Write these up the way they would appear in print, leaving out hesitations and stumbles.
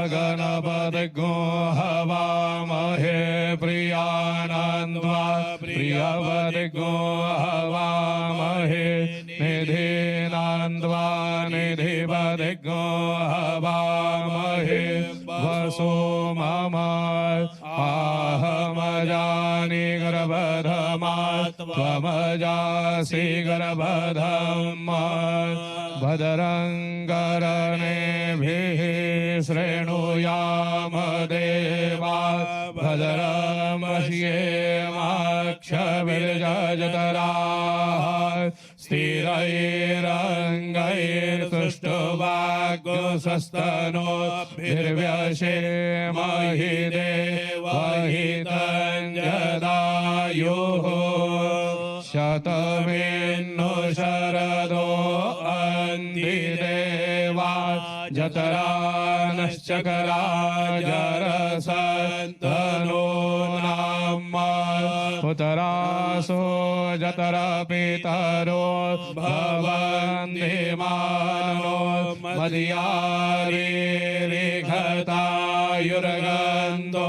गणपतिगो हवामहे प्रियानन्द्वा प्रियपतिगो हवामहे निधिनान्द्वा निधिपतिगो हवामहे वसो मम आहमजानि गर्भधमा त्वमजासि गर्भधमा भद्रङ्करणेभिः श्रेणुयाम देवा भद्रमश्येमाक्षभिर्जतराः स्थिरैरङ्गैर्तुष्टुवाग्सस्तनोभिर्व्यशेमहि देवहितञ्जदायुः शतमेन्नु शरदो अन्धिदेवा जतरानश्चकराजरसन्तनो नाम पुतरासो जतरपितरो भवन्दिमानो मदयारिरिघतायुर्गन्धो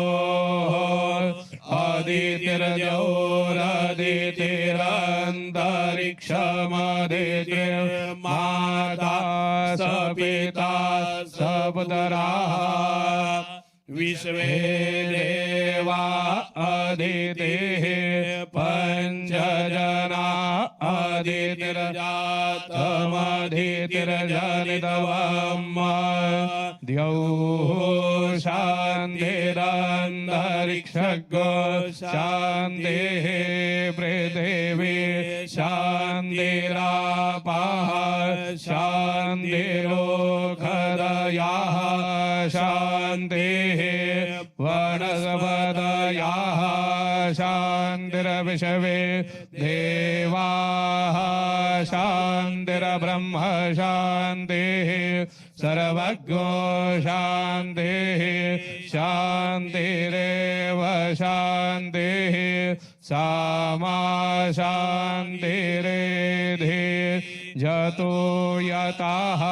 अदितिर्जोरदितिरन्तरिक्षमदितिर्माता सपिता सपुतराः विश्वे देवा अदितिः पञ्चजना अदितिर्जातमदितिर्जनितवम् द्यौः शान्तिरन्तरिक्षगो शान्तिः पृथिवी शान्तिरापः शान्तिरोखदयाः शान्तिः वनस्पतयः शान्तिर्विश्वे देवाः शान्तिर्ब्रह्म शान्तिः सर्वज्ञो शान्तिः शान्तिरेव शान्तिः सामा शान्तिरेधि जतो यतः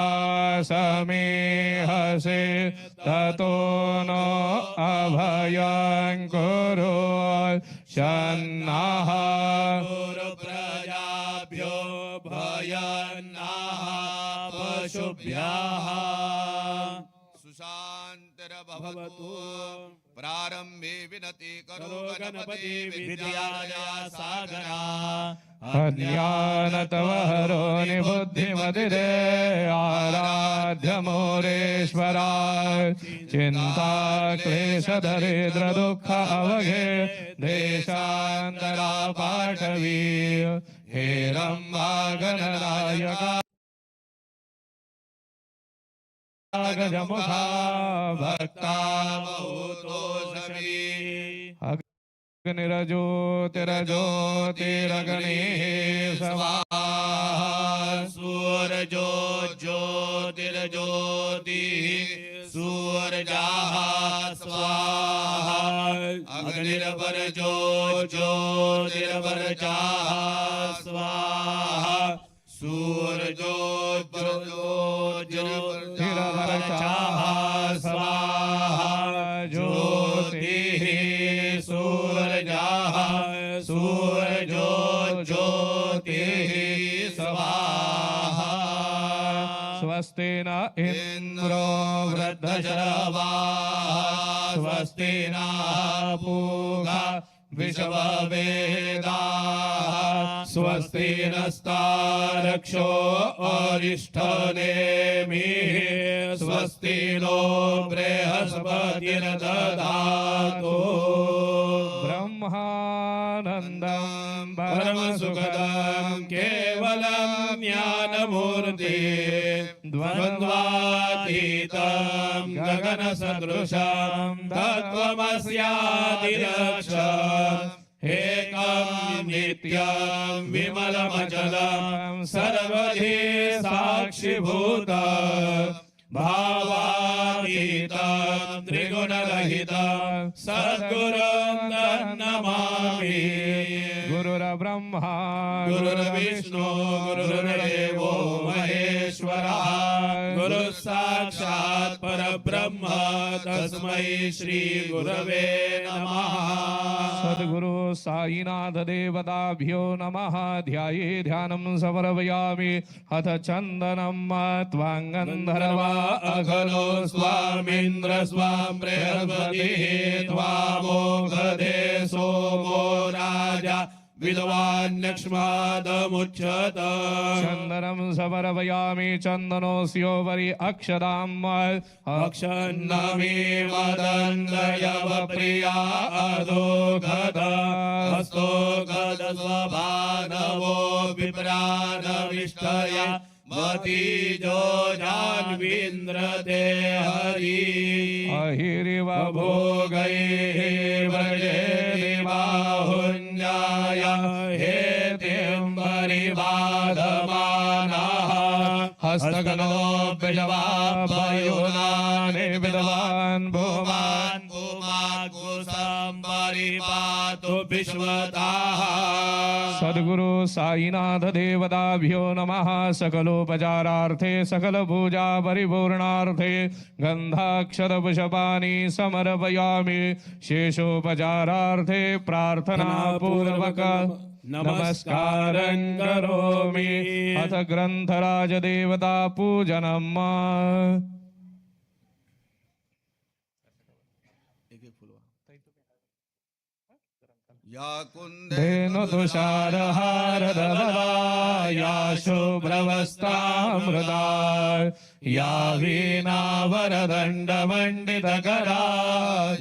समेहसे ततो नो अभयं कुरु शन्नः प्रजाभ्यो भयन्नः पशुभ्यः सुशान्तिर्भवतु प्रारंभे विनति करो गणपति विद्याया सागरा अज्ञानतवहरो निबुद्धिमतिरे आराध्य मोरेश्वरा चिंता क्लेश दरिद्र दुख अवघे देशांतरा पाठवी हे रंभा गणनायका गजमुखा भक्ता बहुतोषवी अग्निर्ज्योतिर्ज्योतिरग्निः स्वाहा सूर्यो ज्योतिर्ज्योतिः सूर्यः स्वाहा अग्निर्वर्जो ज्योतिर्वर्जः स्वाहा सूर्यो ज्योतिर्वर्जः स्वाहा ज्योतिः सूर्यः सूर्यो ज्योतिः स्वाहा स्वस्ति न इन्द्रो वृद्धशरवाः स्वस्ति न पूगा विश्ववेदाः स्वस्ति नस्तारक्षो अरिष्ठनेमिः स्वस्ति नो बृहस्पतिर्दधातु ब्रह्मानन्दं परमसुखदं केवलं ज्ञानमूर्ति द्वन्द्वातीतं गगनसदृशं तत्त्वमस्यादिलक्ष्यम् एकं नित्यं विमलमचलं सर्वधि साक्षिभूतं भावातीतं त्रिगुणरहितं सद्गुरुं तन्नमामि गुरु गुरुर्ब्रह्मा गुरुर्विष्णु गुरुर्देवो महेश्वरः गुरुः साक्षात् परब्रह्म तस्मै श्री गुरवे नमः सद्गुरु साईनाथ देवताभ्यो नमः ध्याये ध्यानं समर्पयामि अथ चन्दनं त्वाङ्गन्धर्वा अखलो स्वामीन्द्र स्वां बृहस्पतिः त्वामोघदे सोमो राजा विद्वान्यक्ष्मादमुच्यत चन्दनं समर्पयामि चन्दनोऽस्योपरि अक्षदाम् अक्षन्नमेव दण्डयव प्रिया अधोगद हस्तो गद स्वभानवो विप्रानविष्टया मतीजो जान्वीन्द्रते हरि अहिरिव भोगैः व्रजे देवाहुञ्जाय हेतिम्बरिबाधमानः हस्तगणोऽभ्यजवाभयोनानि विद्वान् भूमान् भूमान्गुसम्बरिपातु विश्वताः सद्गुरु साईनाथ देवताभ्यो नमः सकलोपचारार्थे सकलपूजा परिपूर्णार्थे गन्धाक्षरपुष्पाणि समर्पयामि शेषोपचारार्थे प्रार्थनापूर्वक नमस्कारं करोमि अथ ग्रन्थराज देवता पूजनम् या कुन्दे धेनु तुषारहारधवला या शुभ्रवस्त्रामृता या वीणावरदण्डमण्डितकरा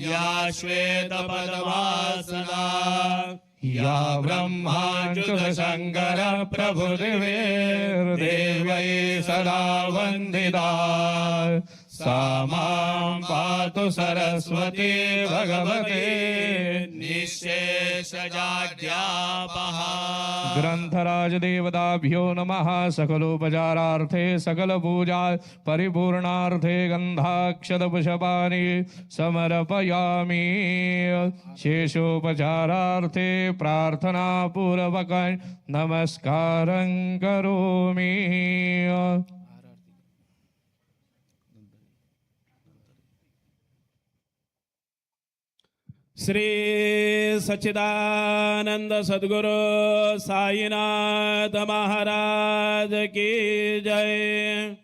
या श्वेतपद्मासना या ब्रह्माच्युतशङ्कर प्रभुर्देवै सदा वन्दिता सा मां पातु सरस्वती भगवते निःशेषजाड्यापः ग्रंथराज देवताभ्यो नमः सकलोपचारार्थे सकलपूजा परिपूर्णार्थे गन्धाक्षतपुष्पाणि समर्पयामि शेषोपचारार्थे प्रार्थनापूर्वक नमस्कारं करोमि श्री सच्चिदानंद सद्गुरु साईनाथ महाराज की जय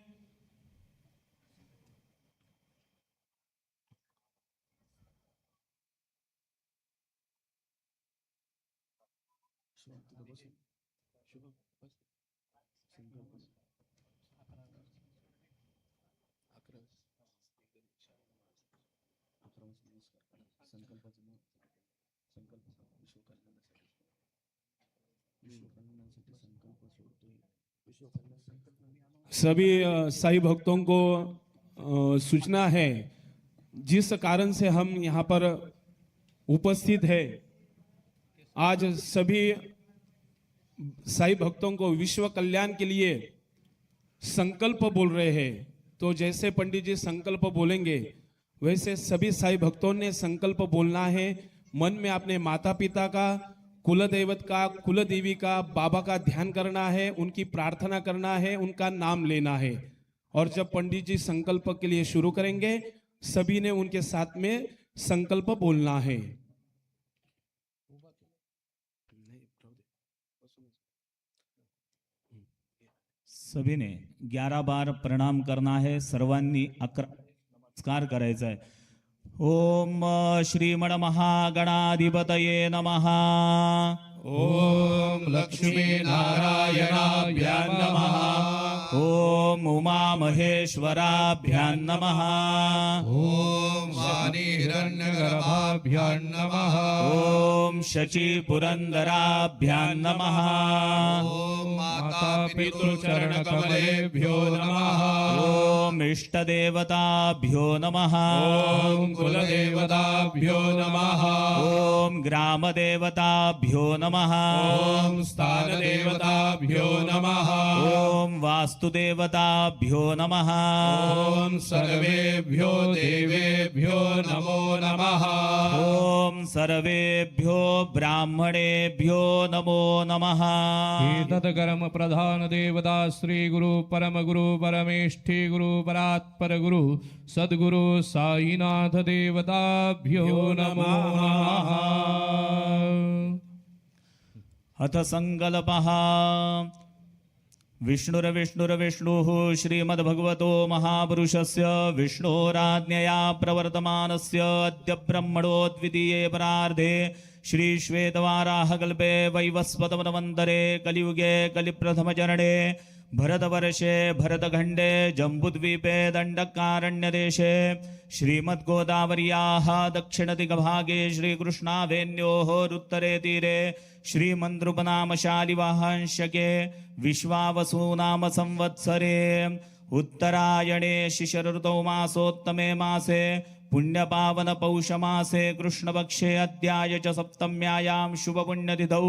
सभी साई भक्तों को सूचना है जिस कारण से हम यहाँ पर उपस्थित है। आज सभी साई भक्तों को विश्व कल्याण के लिए संकल्प बोल रहे हैं। तो जैसे पंडित जी संकल्प बोलेंगे वैसे सभी साई भक्तों ने संकल्प बोलना है। मन में अपने माता पिता का, कुल देवत का, कुल देवी का, बाबा का ध्यान करना है, उनकी प्रार्थना करना है, उनका नाम लेना है। और जब पंडित जी संकल्प के लिए शुरू करेंगे सभी ने उनके साथ में संकल्प बोलना है। सभी ने 11 बार प्रणाम करना है। सर्वांनी नमस्कार करायचा आहे। ओम श्रीमण महागणाधिपतये नमः। ओम लक्ष्मी नारायणाभ्यां नमः। ओम उमा महेश्वराभ्यां नमः। ॐ वाणी हिरण्यगर्भाभ्यां नमः। ओम शची पुरंदराभ्यां नमः। ॐ माता पितृचरणकमलेभ्यो नमः। ओम इष्टदेवताभ्यो नमः। ओम कुलदेवताभ्यो नमः। ओम ग्रामदेवताभ्यो नमः। ओम स्थानदेवताभ्यो नमः। ओम वास्तुदेवताभ्यो नमः। ओम सर्वेभ्यो देवेभ्यो नमो नमः। ओम सर्वेभ्यो ब्राह्मणेभ्यो नमो नमः एतत् कर्म प्रधान देवता श्री गुरु परम गुरु परमेष्ठी गुरु परात्पर गुरु सद्गुरु साईनाथ देवताभ्यो नमो नमः अथ संकल्पः विष्णुर्विष्णुर्विष्णुः श्रीमद्भगवतो महापुरुषस्य विष्णोराज्ञया प्रवर्तमानस्य अद्य ब्रह्मणो द्वितीये परार्धे श्रीश्वेतवाराहकल्पे वैवस्वतमन्वन्तरे कलियुगे कलिप्रथमचरणे भरतवर्षे भरतखण्डे जम्बुद्वीपे दण्डकारण्यदेशे श्रीमद्गोदावर्याः दक्षिणदिग्भागे श्रीकृष्णावेन्योः उत्तरे तीरे श्रीमन्द्रुपनामशालिवाहंशके विश्वावसुनाम संवत्सरे उत्तरायणे शिशिरऋतौ मासोत्तमे मासे पुण्यपावन पौषमासे कृष्णपक्षे अद्याय च सप्तम्यायां शुभपुण्यतिथौ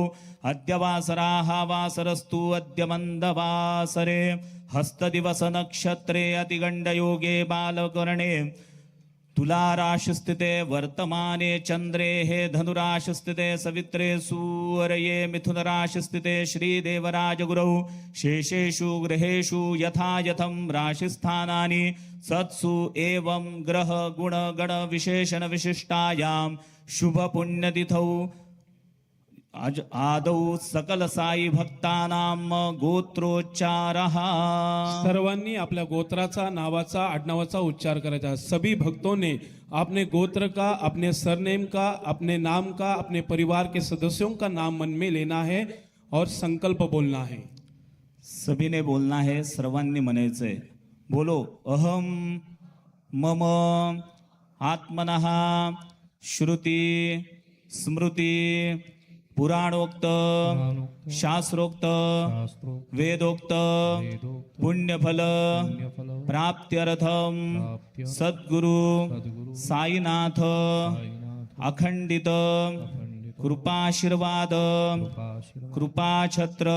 अद्य वासराः वासरस्तु अद्य मन्दवासरे हस्तदिवसनक्षत्रे अतिगण्डयोगे बालकरणे तुलाराशिस्थिते वर्तमाने चन्द्रेः धनुराशिस्थिते सवित्रे सूर्ये मिथुनराशिस्थिते श्रीदेवराजगुरौ शेषेषु गृहेषु यथा यथं राशिस्थानानि सत्सु एवं ग्रह गुण गण विशेषण विशिष्टायां शुभ पुण्यतिथौ आदौ सकल साई भक्तानां गोत्रोच्चारः सर्वांनी आपल्या गोत्राचा नावाचा आडनावाचा उच्चार करायचा। सभी भक्तों ने अपने गोत्र का, अपने सरनेम का, अपने नाम का, अपने परिवार के सदस्यों का नाम मन में लेना है और संकल्प बोलना है। सभी ने बोलना है, सर्वांनी म्हणायचंय। बोलो अहम मम आत्मनः श्रुती स्मृती पुराणोक्त शास्त्रोक्त वेदोक्त पुण्यफल प्राप्त्यर्थम सद्गुरु साईनाथ अखंडित कृपाशीर्वाद कृपाछत्र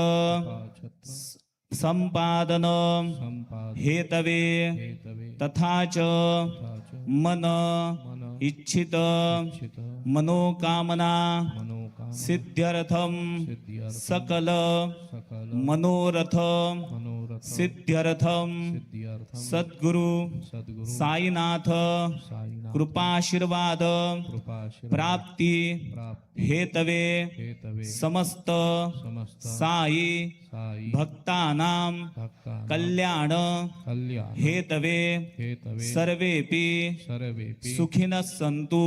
संपादन हेतवे तथा च मन इच्छित मनोकामना सिद्ध्यर्थम सकल मनोरथ सिद्ध्यर्थम सद्गुरु साईनाथ कृपाशीर्वाद प्राप्ति हेतवे समस्त साई भक्तानां कल्याण हेतवे सर्वेपि सुखिनः सन्तु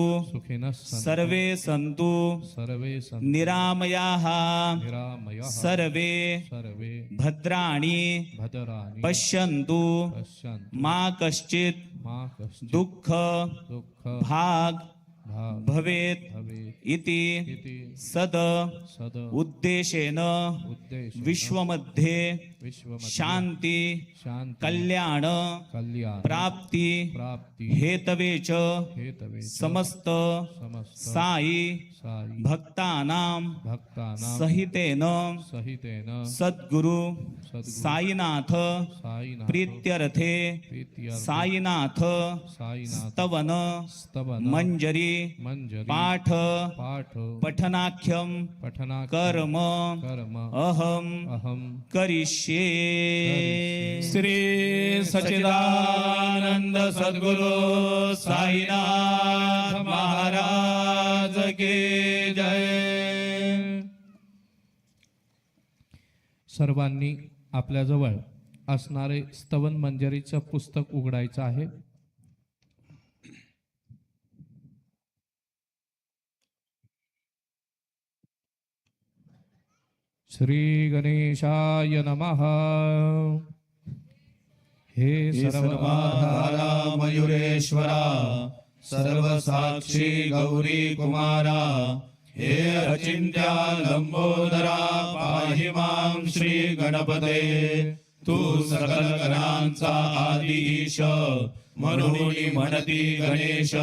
सर्वे सन्तु निरामयाः सर्वे भद्राणि पश्यन्तु मा कश्चित् दुःख भाग भवेत् इति सद उद्देशेन विश्वमध्ये शांति कल्याण प्राप्ति हेतवे च समस्त साई भक्तानां सहितेन सद्गुरु साईनाथ प्रीत्यर्थे साईनाथ स्तवन मंजरी पाठ पठनाख्यम कर्म अहम करिष्ये। श्री सच्चिदानंद सद्गुरु साईनाथ महाराज की जय। सर्वांनी आपल्याजवळ असणारे स्तवन मंजरीचं पुस्तक उघडायचं आहे। श्री गणेशाय नमः। हे सर्वाधारा मयुरेश्वरा सर्वसाक्षी गौरी कुमारा हे अचिंत्या लंबोदरा पाहि मां श्री गणपते। तू सकल गणांचा आदी ईश म्हणून म्हणती गणेश।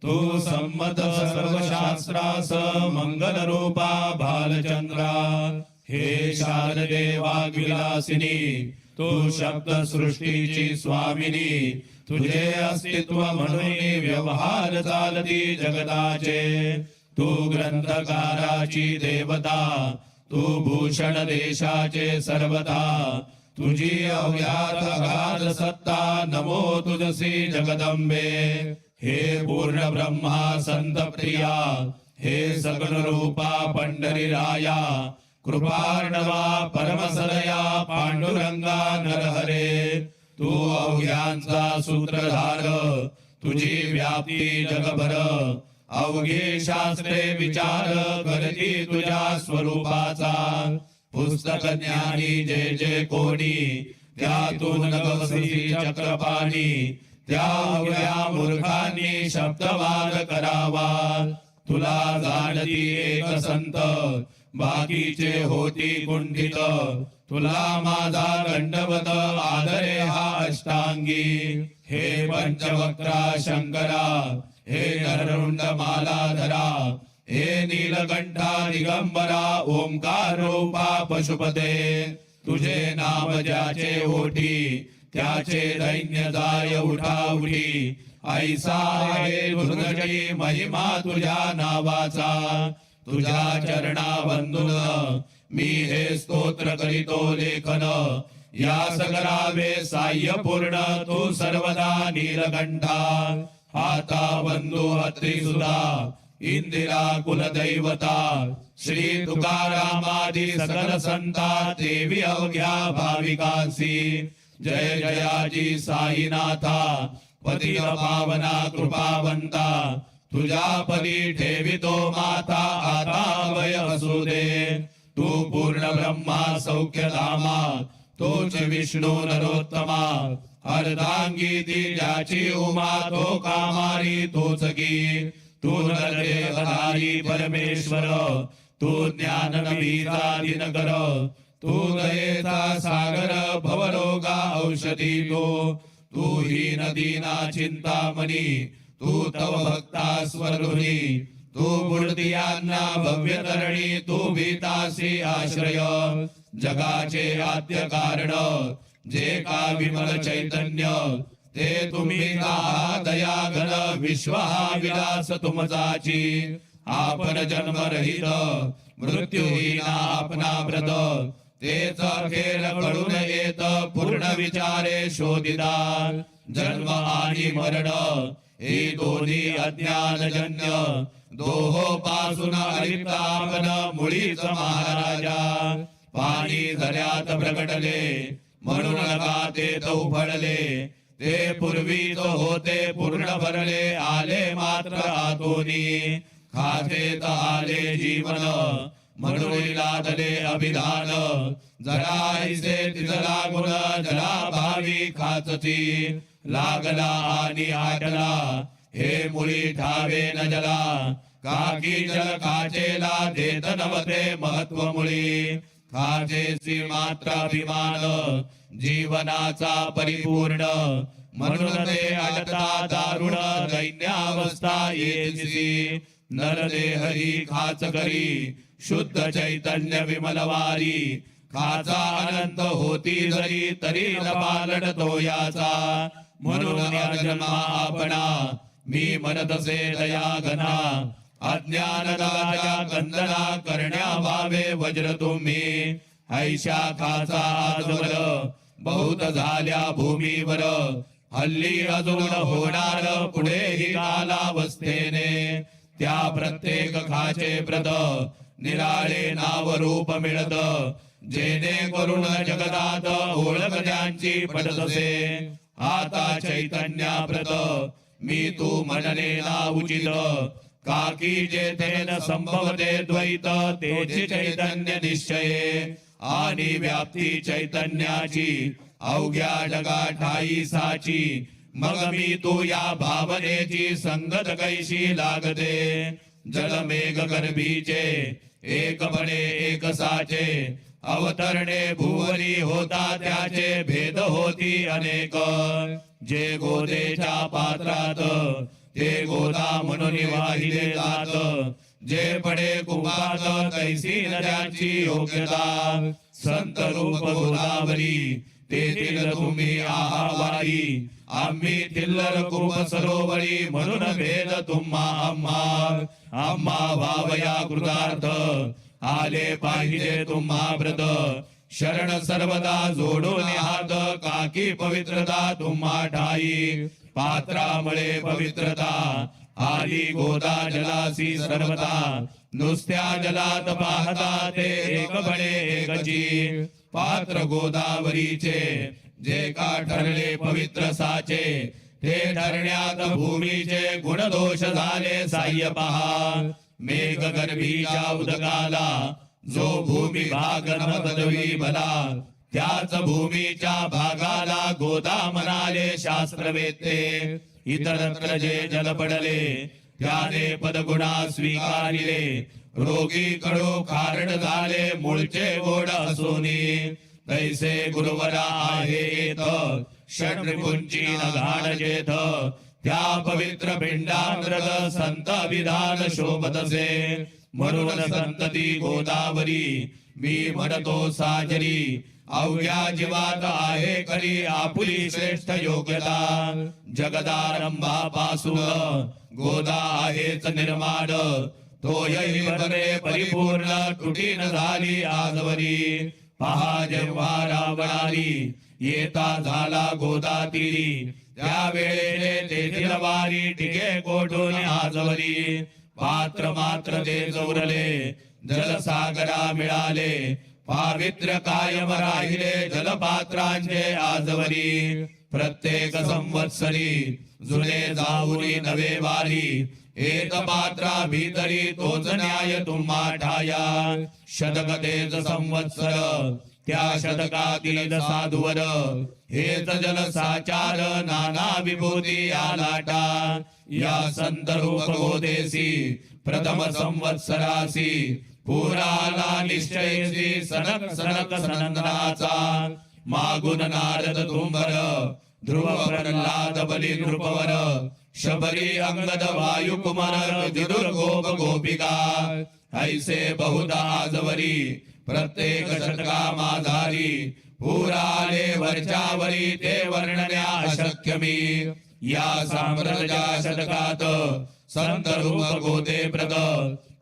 तू संमत सर्वशास्त्रास मंगल रूपा भालचंद्रा। हे शारदे वाग्विलासिनी तू शब्द सृष्टीची स्वामिनी। तुझे अस्तित्व म्हणून व्यवहार चालती जगताचे। तू ग्रंथकाराची देवता, तू भूषण देशाचे सर्वता, तुझी अव्यात अगाध सत्ता, नमो तुझसी जगदंबे. हे पूर्ण ब्रह्मा संत प्रिया, हे सगुण रूपा पंढरीराया, कृपार्णवा परमसदया पांडुरंगा नरहरे. तू अवघ्यांचा सूत्रधार, तुझी व्याप्ती जगभर, अवघे शास्त्रे विचार करती तुझ्या स्वरूपाचा. पुस्तक ज्ञानी जे जे कोणी, त्यातून नवसी चक्रपाणी, त्या अवघ्या मूर्खांनी शब्दवाद करावा. तुला जाणती एक संत, बाकीचे होती कुंठित, तुला माझा दंडवत आदरे हा अष्टांगी. हे पंचवक्रा शंकरा, हे नररुंड मालाधरा, हे नीलकंठा दिगंबरा, ओंकार रूपा पशुपते. तुझे नाम ज्याचे ओठी, त्याचे दैन्य जाय उठा उठी. ऐसा आहे दुर्गटी महिमा तुझ्या नावाचा. तुझ्या चरणा बंधुन मी हे स्तोत्र करीतो लेखन. यास करावे साह्य पूर्ण तू सर्वदा नीलकंठा. आता बंधू अत्री सुधा, इंदिरा कुलदैवता, श्री तुकारामादी सकल संता, देवी अवघ्या भाविकांसी. जय जयाजी साईनाथा, पतित पावना कृपावंता. तुझ्या पदी ठेवितो माता, आता अभय असू दे. तू पूर्ण ब्रह्मा सौख्यधामा, तोच विष्णू नरोत्तमा. अर्धांगी ती ज्याची उमा, तो कामारी तोच की. तू नरदेहधारी परमेश्वर, तू ज्ञान नवीचा दिनकर. तू दयेचा सागर, भवरोगा औषधी तू ही नदीना चिंतामणी. तू तव भक्ता स्वरुणी, तू बुडतियांना भव्य तरणी. तू भीतासी आश्रय, जगाचे आद्य कारण. जे का विमल चैतन्य, ते तुम्ही दया घन. विश्व हा विलास तुमचाची, आपण जन्मरहित मृत्यूहीन आपणा व्रत. तेच अखेर कळून येत पूर्ण विचारे शोधिता. जन्म आणि मरण हे दोन्ही अज्ञानजन्य, दोहो पासून अलिप्त आपण मुळीच महाराजा. पाणी झऱ्यात प्रगटले, म्हणून नका ते उफळले. ते पूर्वीच होते पूर्ण भरले, आले मात्र आतोनी. खातेत आले जीवन, म्हणून लादले अभिधान. जराईसे तिजला गुण, जला भावी खाचती. लागला आणि आटला, हे मुळी ठावे न जला. काकी जल खाचेला, देत नवते महत्व मुळी. खाचेची मात्र अभिमान, जीवनाचा परिपूर्ण. म्हणून ते अडता दारुण, दैन्यावस्था येतीसी. नरदेह ही खाच करी, शुद्ध चैतन्य विमलवारी. खाचा अनंत होती जरी, तरी न पालटतो याचा. म्हणून या जन्मा आपणा, मी म्हणतसे दया घना. अज्ञान दाच्या कंदना, करण्या भावे वज्र तुम्ही. ऐशा खाचा आजवर, बहुत झाल्या भूमीवर. हल्ली अजून होणार पुढेही कालावस्थेने. त्या प्रत्येक खाचे प्रत, निराळे नाव रूप मिळत. जेणे करून जगदात ओळख ज्यांची पडतसे. आता चैतन्याप्रत, मी तू म्हणले ना उचित. काकी जेथे न संभवते द्वैत, तेचे चैतन्य निश्चये. आणि व्याप्ती चैतन्याची, अवघ्या जगा ठाई साची. मग मी तू या भावनेची संगत कैशी लागते. जलमेघ गर्भीचे, एकपणे एक साचे. अवतरणे भुवरी होता त्याचे, भेद होती अनेक. जे गोदेच्या पात्रात, ते गोदा म्हणून वाहिले जात. जे पडे कुंभात, कैसी नद्यांची योग्यता. संत रूप गोदावरी, तेथील तुम्ही आहावारी. आम्ही थिल्लर कुरुप सरोवरी म्हणून भेद तुम्हा आम्हा व्हावया कृतार्थ आले पाहिजे तुम्हा व्रत शरण सर्वदा जोडून हात काकी पवित्रता तुम्हा ठाई पात्रामुळे पवित्रता आली गोदा जलासी सर्वदा नुसत्या जलात पाहता ते एक बळे एकची पात्र गोदावरीचे जे का ठरले पवित्र साचे ते ठरण्यात भूमीचे गुणदोष झाले साह्य पहा मेघ गर्भीच्या उदकाला जो भूमी भाग न पदवी भला त्याच भूमीच्या भागाला गोदा म्हणाले शास्त्रवेत्ते इतरत्र जे जल पडले त्याने पदगुणा स्वीकारिले रोगी कडू कारण झाले मूळचे गोड असोनी तैसे गुरुवरा आहे येत षड्रिपुंची न घाण जेथ त्या पवित्र पिंडांतर्ग संत विधान शोभतसे म्हणून संतती गोदावरी मी म्हणतो साजरी अवघ्या जीवात आहे खरी आपुली श्रेष्ठ योग्यता जगदारंभापासून गोदा आहेच निर्माण तोयही बरे परिपूर्ण तुटी न झाली आजवरी पहा जेव्हा रावणारी येता झाला गोदा तीरी त्यावेळेने तेथील वारी टिके कोठून आजवरी पात्र मात्र ते जोरले जलसागरा मिळाले पावित्र्य कायम राहिले जलपात्रांचे आजवरी प्रत्येक संवत्सरी जुने जाऊनी नवे वारी एक पात्रा भीतरी तोच न्याय तुम्हा ठाया शतक तेज संवत्सर त्या शतकातील साधुवर हेच जल साचार नाना विभूती आलाटा या संत रूप गोदेसी प्रथम संवत्सरासी पुराला निश्चयसी सनक सनक सनंदनाचा मागुन नारद तुंबर ध्रुव प्रल्हाद बली नृपवर शबरी अंगद वायु कुमार विदुर गोप गोपिका ऐसे बहुधा आजवरी प्रत्येक शतका माधारी पुराले वरच्यावरी ते वर्णन्या अशक्य मी या साम्राज्या शतकात संत रूप गोते प्रद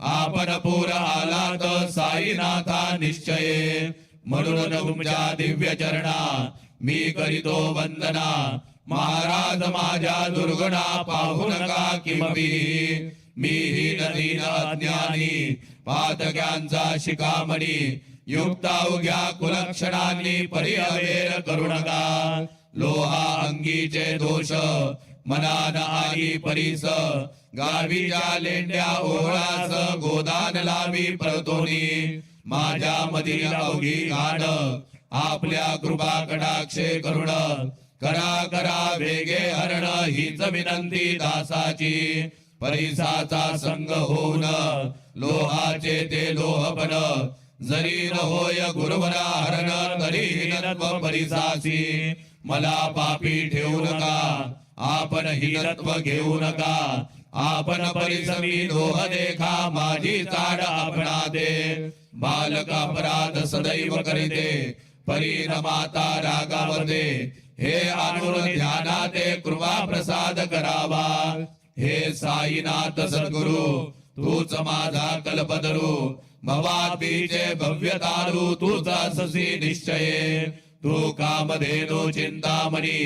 आपण पूर आलात साईनाथा निश्चये म्हणून तुमच्या दिव्य चरणा मी करीतो वंदना महाराज माझ्या दुर्गुणा पाहू नका किमपी मी हीन दीन अज्ञानी पातक्यांचा शिखामणी युक्तावघ्या कुलक्षणांनी परिअवेर करू नका लोहा अंगीचे दोष मनान आली परीस गावीच्या लेंड्या ओळास गोदान लावी परतोनी माझ्या मधील अवघी घाण आपल्या कृपा कटाक्षे करुण करा करा वेगे हरण हीच विनंती दासाची परिसाचा संग होऊन लोहाचे ते लोहपण जरी न होय गुरुवरा हरण तरी हीनत्व परिसासी मला पापी ठेवू नका आपण हीनत्व घेऊ नका आपण परिसमी लोह देखा माझी चाड आपणा दे बालक अपराध सदैव करीते परिणमाता रागावते हे आणून ध्यानाते कृपा प्रसाद करावा हे साईनाथ सद्गुरु तूच माझा कल्पतरू भवापीचे भव्यतारू तूच अससी निश्चये तू कामधेनु चिंतामणी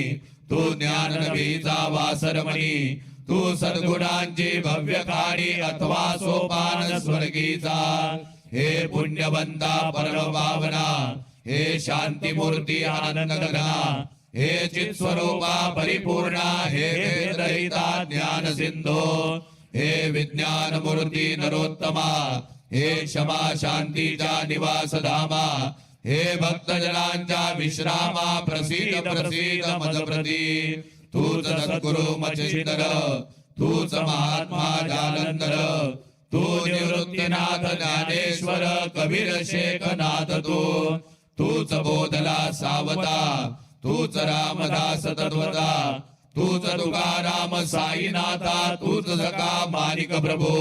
तू ज्ञान नभीचा वासरमणी तू सद्गुणांची भव्यकारी अथवा सोपान स्वर्गीचा हे पुण्यवंता परमभावना हे शांती मूर्ती आनंदघना हे चित स्वरूपा परिपूर्णा हे भेदरहिता ज्ञान सिंधो हे विज्ञान मूर्ती नरोत्तमा हे क्षमा शांतीच्या निवास धामा हे भक्तजनांच्या विश्रामा प्रसीद प्रसीद मजप्रती तूच सद्गुरु मचिंदर तूच महात्मा जालंधर तू निवृत्तीनाथ ज्ञानेश्वर कबीर शेखनाथ तूच बोधला सावता तूच रामदास तत्वता तूच तुकाराम साईनाथा तूच सखा माणिक प्रभो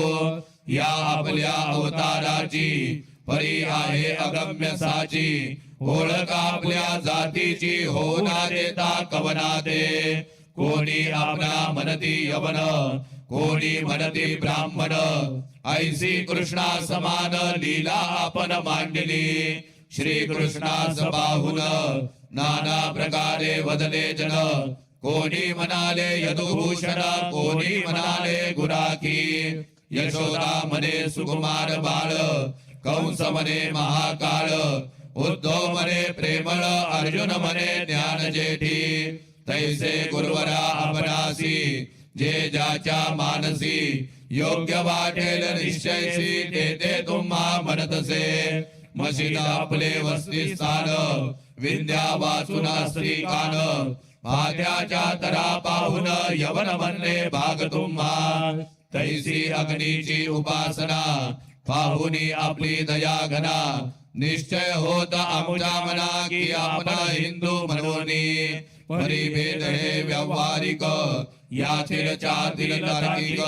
या आपल्या अवताराची परी आहे अगम्य साची ओळख आपल्या जातीची होना देता कवना दे कोणी आपणा म्हणती यवन कोणी म्हणती ब्राह्मण ऐसी कृष्णा समान लीला आपण मांडली श्री कृष्णास पाहून नाना प्रकारे वदले जन कोणी म्हणाले यदुभूषण कोणी म्हणाले गुराखी यशोदा म्हणे सुकुमार बाळ कंस म्हणे महाकाळ उद्धव म्हणे प्रेमळ अर्जुन म्हणे ज्ञान जेठी तैसे गुरुवरा आपणासी जे ज्याच्या मानसी योग्य वाटेल निश्चयसी ते तुम्हा म्हणतसे मशीला आपले वस्ती स्थान विद्या वाचून असती कान भाग्याच्या तरा पाहून यवन म्हणले भाग तुम्हा तैसी अग्नीची उपासना पाहुनी आपली दया घना निश्चय होत आमच्या मना की आपण हिंदू म्हणून परिभेद हे व्यावहारिक यातील चातील तार्किक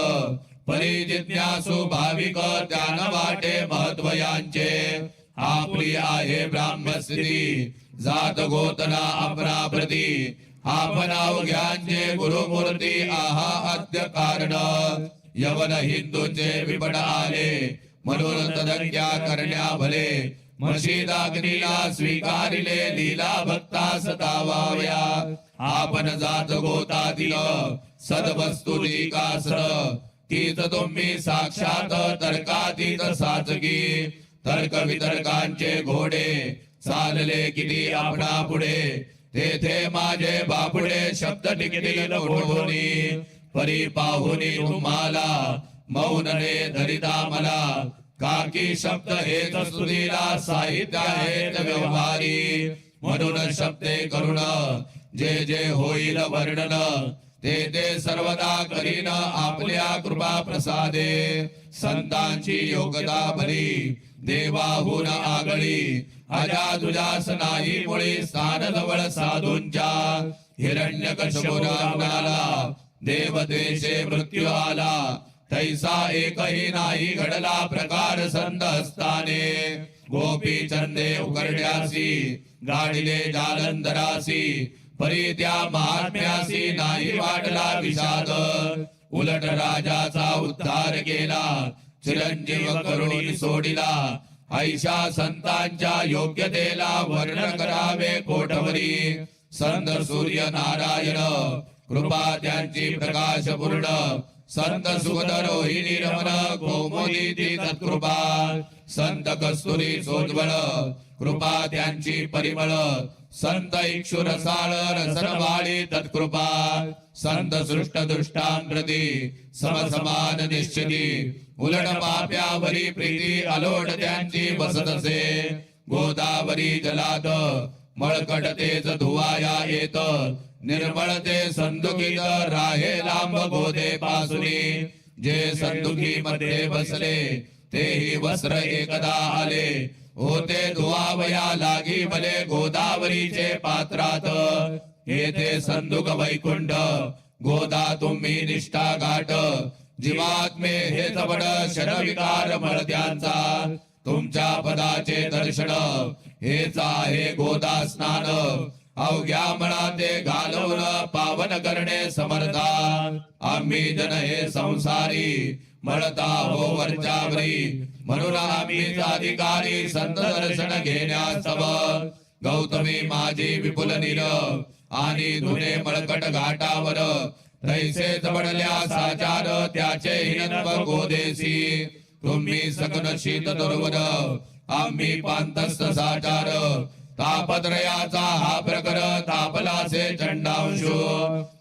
परिजिज्ञासु भाविक त्यान वाटे महत्व यांचे आपली आहे ब्राह्मस्थिती जात गोतना आपणा प्रती आपण अवघ्यांचे गुरुमूर्ती आहा आद्य कारण यवन हिंदूचे विपट आले म्हणून तदज्ञा करण्या भले मशीदाग्नीला स्वीकारिले लीला भक्ता सतावाव्या आपण जात गोतातील सदवस्तुली कासर तीच तुम्ही साक्षात तर्कातीत साचगी तर्क वितर्कांचे घोडे चालले किती आपणा पुढे तेथे माझे बापुडे शब्द टिकतील ओढोनी परी पाहुनी तुम्हाला मौनने धरिता मला काकी शब्द हेच स्तुतीला साहित्य आहेत व्यवहारी म्हणून शब्दे करुण जे जे होईल वर्णन ते सर्वदा करीन आपल्या कृपा प्रसादे संतांची योगता भरी देवाहून आगळी अजा तुझास नाही मुळी स्थान जवळ साधूंच्या हिरण्यकश्यपुराला देवतेचे मृत्यू आला तैसा एकही नाही घडला प्रकार संत असताने गोपी चंदे उकरड्यासी गाडिले जालंधरासी परी त्या महात्म्यासी नाही वाटला विषाद उलट राजाचा उद्धार केला चिरंजीव करुणी सोडिला ऐशा संतांच्या योग्यतेला वर्णन करावे कोठवरी संत सूर्य नारायण कृपा त्यांची प्रकाश पूर्ण संत सुगत रोहिणी रमण कौमुदी तत्कृपा संत कस्तुरी सोज्वळ कृपा त्यांची परिमळ संत इक्षु रसाळ रसनवाळी तत्कृपा संत सृष्ट दुष्टांप्रती समसमान निश्चिती उलट पाप्यावरी प्रीती अलोट त्यांची बसत असे गोदावरी जलात मळकट तेज धुवाया येत निर्मळते संदुखीत राहे लांब गोदे पासुनी जे संदुखी मध्ये बसले तेही वस्त्र एकदा आले होते धुवावया लागी भले गोदावरीचे पात्रात येथे संदुक वैकुंठ गोदा तुम्ही निष्ठा घाट जीवात्मे हे जबड शरविकार मळत्यांचा तुमच्या पदाचे दर्शन हेच आहे गोदा स्नान अवघ्या मनाते घालवून पावन करणे समर्था आम्ही जन हे संसारी मळता हो वरच्यावरी म्हणून आम्ही अधिकारी संत दर्शन घेण्यास गौतमी माझी विपुल नील आणि धुने मळकट घाटावर तैसे जबडल्या साचार त्याचे हिनत्व गोदेसी तुम्ही सकन शीत दुर्वर आम्ही पांतस्थ साचार तापत्रयाचा हा प्रकर तापलासे चंडांशु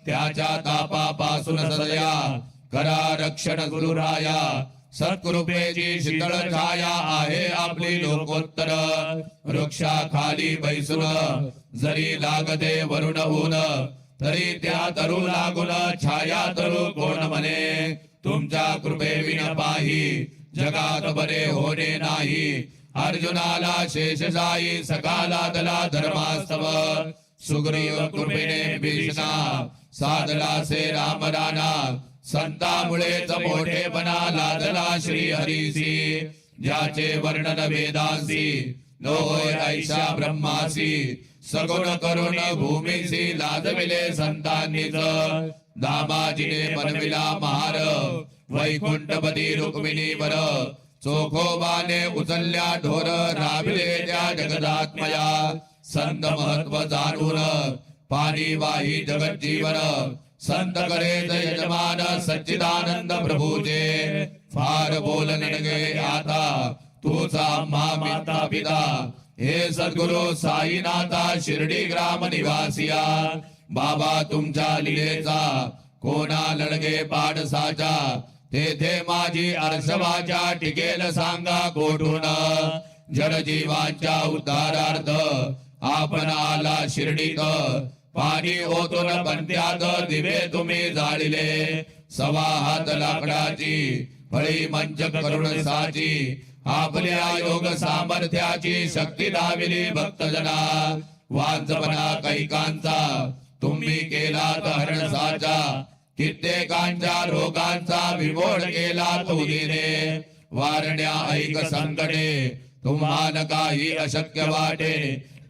त्याच्या तापापासून सदया करा रक्षण गुरुराया सत्कृपेची शीतळ छाया आहे आपली लोकोत्तर वृक्षा खाली बैसून जरी लागते वरुण ऊन तरी त्या तरू लागून छाया तरू कोण म्हणे तुमच्या कृपे विन पाही जगात बरे होणे नाही अर्जुनाला शेष जाई सकाला दला धर्मास्तव सुग्रीव कृपेने भीषणा साधला से राम राणा संतामुळेच मोठेपणा लादला श्री हरीसी ज्याचे वर्णन वेदांसी नो होय ऐशा ब्रह्मासी सगुण करुण भूमीसी लाजविले संतांनीच दामाजीने बनविला महार वैकुंठपती रुक्मिणीवर चोखोबाने उचलल्या ढोर राबिले त्या जगदात्मया संत महत्व जाणून पाणी वाही जगत जीवन संत करे यजमान सच्चिदानंद प्रभूचे फार बोलन गे आता तुझा माता पिता हे सद्गुरु साईनाथा शिर्डी ग्राम निवासिया बाबा तुमच्या लीलेचा कोणा लडगे पाडसाचा तेथे माझी अर्षवाच्या टिकेल सांगा कोठून जडजीवांच्या उद्धारार्थ आपण आला शिर्डीत पाणी ओतून पंत्यात दिवे तुम्ही जाळिले सवा हात लाकडाची फळी मंच करुण साची आपल्या योग सामर्थ्याची शक्ती दाविली भक्तजना वांजपणा कैकांचा तुम्ही केला हरणसाचा कित्येकांच्या रोगांचा विमोड केला तुझीने वारण्या ऐक संकटे तुम्हाला काही अशक्य वाटे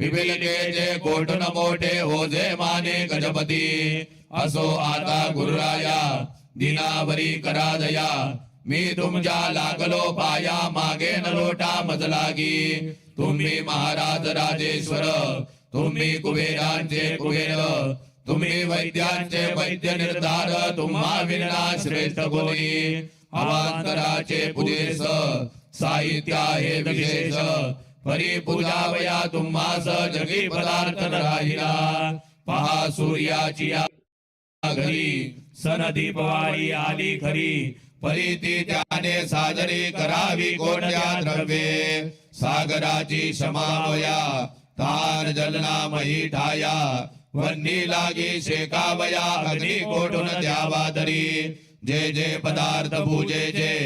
विबिलकेचे कोटन मोठे ओझे माने गजपती असो आता गुरुराया दिनावरी करा दया मी तुमच्या लागलो पाया मागे न लोटा मजलागी तुम्ही महाराज राजेश्वर तुम्ही कुबेरांचे कुबेर तुम्ही वैद्यांचे वैद्य निर्धार तुम्हा विना श्रेष्ठ कोणी अवांतराचे पूजेस साहित्य हे विशेष परी पूजावया तुम्हास जगी पदार्थ न राहिला पहा सूर्याची या घरी सन दीपवाळी आली खरी परी ती त्याने साजरी करावी कोणत्या द्रव्ये सागराची क्षमावया तार जलनामही ठाया वन्नी लागी शेकावया अग्नी कोठून द्यावा तरी जे जे पदार्थ पूजेचे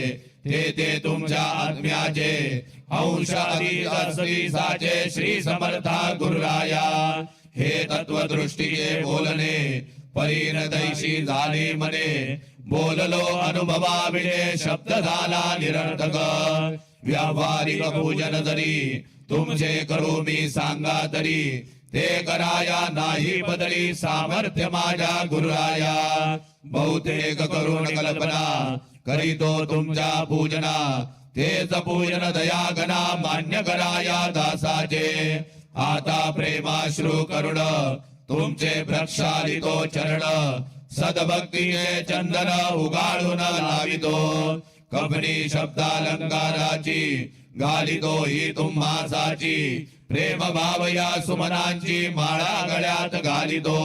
ते तुमच्या आत्म्याचे अंश साचे श्री समर्था गुरुराया हे तत्वदृष्टीचे बोलणे परीन दैशी झाले मने बोललो अनुभवाविणे शब्द झाला निरर्थक व्यावहारिक पूजन जरी तुमचे करू मी सांगा तरी ते कराया नाही बदली सामर्थ्य माझ्या गुरुराया बहुतेक करुण कल्पना करीतो तुमच्या पूजना तेच पूजन दयागना मान्य कराया दासाचे आता प्रेमाश्रू करुण तुमचे प्रक्षालितो चरण सद्भक्तीचे चंदन उगाळून लावितो कबनी शब्दालंकाराची घालितो ही तुम्हासाची प्रेम भावया सुमनांची माळा गळ्यात घालितो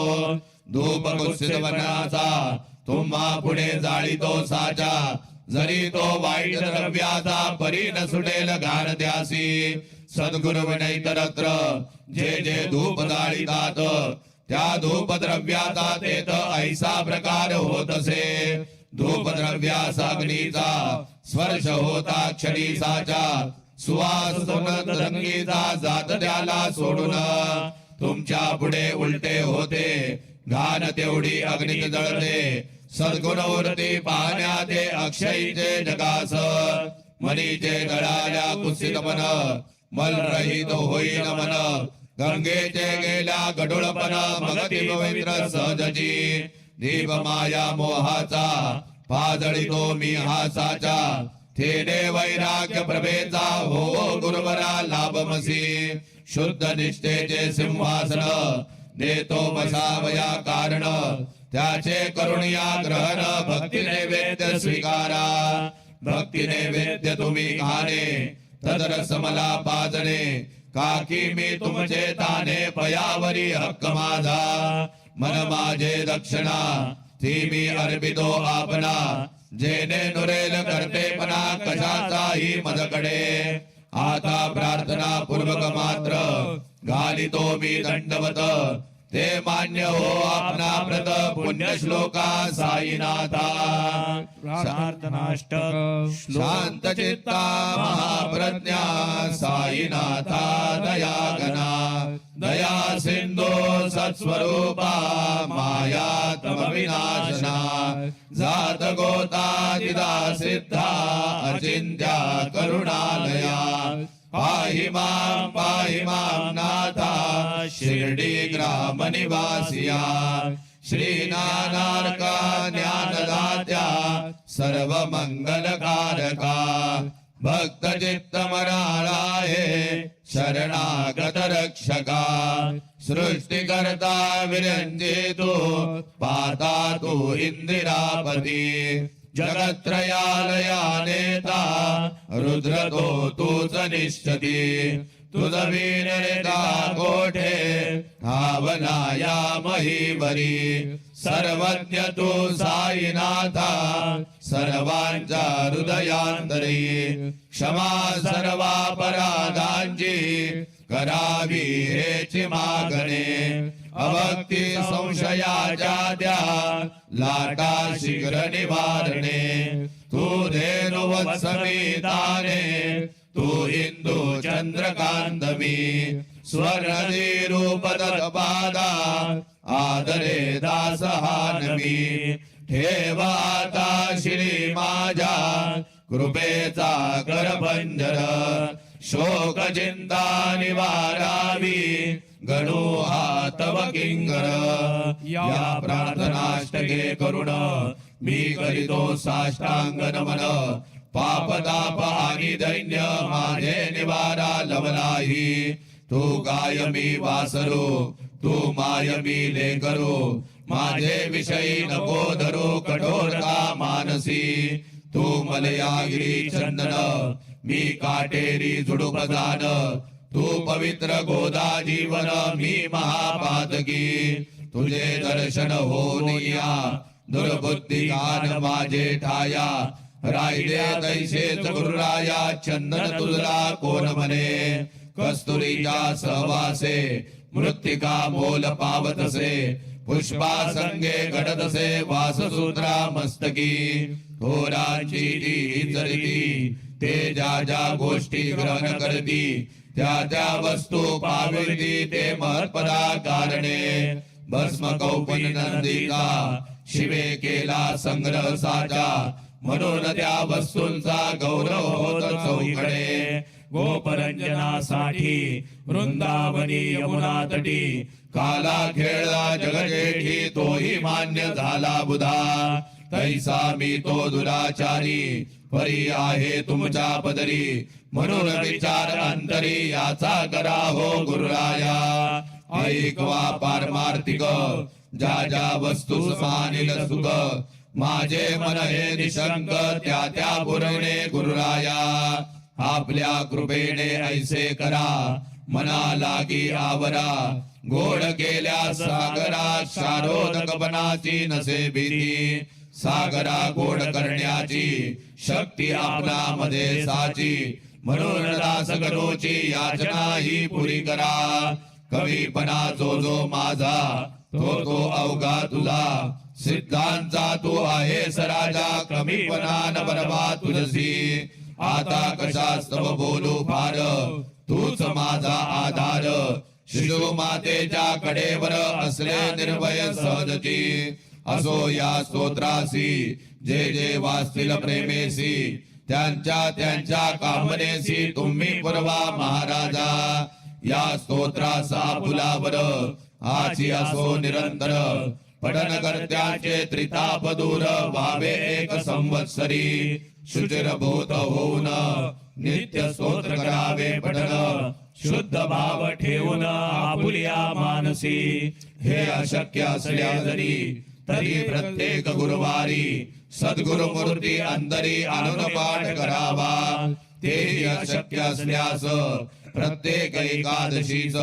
धूप कुत्सित वनाचा तुम्हा पुढे जाळीतो साचा जरी तो वाईट द्रव्याचा परी न सुटेल घाण द्यासी सद्गुरु विनयतरत्र जे जे धूप जाळीतात त्या धूप द्रव्याचा तेथ ऐसा प्रकार होत असे धूप द्रव्यास अग्नीचा स्पर्श होता क्षणी साचा सुवास रंगीचा जात त्याला सोडून तुमच्या पुढे उलटे होते घाण तेवढी अग्नीत जळते सद्गुणवृत्ती पाहण्या ते अक्षयीचे जगास मनीचे गळाल्या कुत्सितपण मल रहित होईन मन गंगेचे गेल्या गडुळपण मगती पवित्र सहजची दीप माया मोहाचा पाजळितो मी हासाचा थेने वैराग्य प्रभेचा हो गुरुवरा लाभमसी शुद्ध निष्ठेचे सिंहासन देतो बसावया कारण त्याचे करुणिया ग्रहण भक्ती नैवेद्य स्वीकारा भक्ती नैवेद्य तुम्ही खाणे तदरस मला पाजणे काकी मी तुमचे ताने पयावरी हक्क माझा मन माझे दक्षिणा ती मी अर्पितो आपला जेने नुरेल करतेपणा कशाचाही मजकडे आता प्रार्थना पूर्वक मात्र घालितो मी दंडवत ते मान्य हो आपणा प्रत पुण्य श्लोका साईनाथा प्रार्थनाष्टक शांत चित्ता महाप्रज्ञा साईनाथा दयागना दया सिंधो सत्स्वरूपा माया तम विनाशना जात गोता जिदा सिद्धा अचिंत्या करुणालया पाहि मां नाथा शिर्डी ग्राम निवासिया श्री नानार्का ज्ञानदात्या सर्व मंगलकारका भक्त चित्तमराळे शरणागत रक्षका सृष्टिकर्ता विरंजितो पाता तू इंदिरापती जगत्रयालया नेता रुद्र तो तूच निश्चती तुझ वीरता कोठे भावनाया महीवरी सर्वज्ञ तू साईनाथा सर्वांच्या हृदयांतरी क्षमा सर्वापराधांची करावी हेची मागणे अभक्ती संशयाच्या त्या लाटा शीघ्र निवारणे तू धेनुवत्समिताने तू इंदू चंद्रकांतमी स्वर्णदी रूपदपादा आदरे दासहानमी ठेवाता श्री माझ्या कृपेचा करपंजर शोक चिंता निवारावी गणू हातव किंकर या प्रार्थनाष्टके करुण मी करीतो साष्टांग नमन पाप ताप आणि दैन्य माझे निवारा लवलाही तू गाय मी वासरू तू माय मी लेकरू माझे विषयी नको धरू कठोरता मानसी तू मलयागिरी चंदन मी काटेरी झुडूप जाण तू पवित्र गोदा जीवन मी महापातकी तुझे दर्शन होऊन या दुर्बुद्धी गान माझे ठाया राहिले तैसेच गुरुराया चंदन तुझला कोण म्हणे कस्तुरीच्या सहवासे मृत्तिका मोल पावतसे पुष्पा संगे घडतसे वाससूत्रा मस्तकी थोरांची ती चरिती ते ज्या गोष्टी ग्रहण करती त्या वस्तू पाविती ते महत्पदा कारणे भस्म कौपी नंदिका शिवे केला संग्रह साचा म्हणून त्या वस्तूंचा गौरव होत चौकडे गोपरंजनासाठी वृंदावनी यमुना तटी काला खेळला जगजेठी तोही मान्य झाला बुधा तैसा मी तो दुराचारी परी आहे तुमच्या पदरी म्हणून विचार अंतरी याचा करा हो गुरुराया ऐकवा पारमार्थिक ज्या वस्तू मानिल सुख माझे मन हे निशंक त्या पुरवणे गुरुराया आपल्या कृपेने ऐसे करा मना लागी आवरा गोड केल्या सागरा शारोदकपणाची नसे भीती सागरा गोड करण्याची शक्ती आपल्यामध्ये साची म्हणून दासगणोची याचना ही पुरी करा कवीपणा जो माझा तो अवघा तुझा सिद्धांचा तू आहेस राजा कमीपणा न बरबा तुझसी आता कशास्तव बोलू फार तूच माझा आधार शिशु मातेच्या कडेवर असले निर्भय सहजची असो या स्तोत्रासी जे वाचतील प्रेमेसी त्यांच्या कामनेसी तुम्ही पुरवा महाराजा या स्तोत्राचा फुलावर आची असो निरंतर पठन करत्याचे त्रिताप दूर व्हावे एक संवत्सरी शुचिर भूत होऊन नित्य स्तोत्र करावे पठन शुद्ध भाव ठेवून आपुल्या मानसी हे अशक्य असल्या जरी तरी प्रत्येक गुरुवारी सद्गुरु मूर्ती अंतरी आणून पाठ करावा तेही अशक्य असल्यास प्रत्येक एकादशीच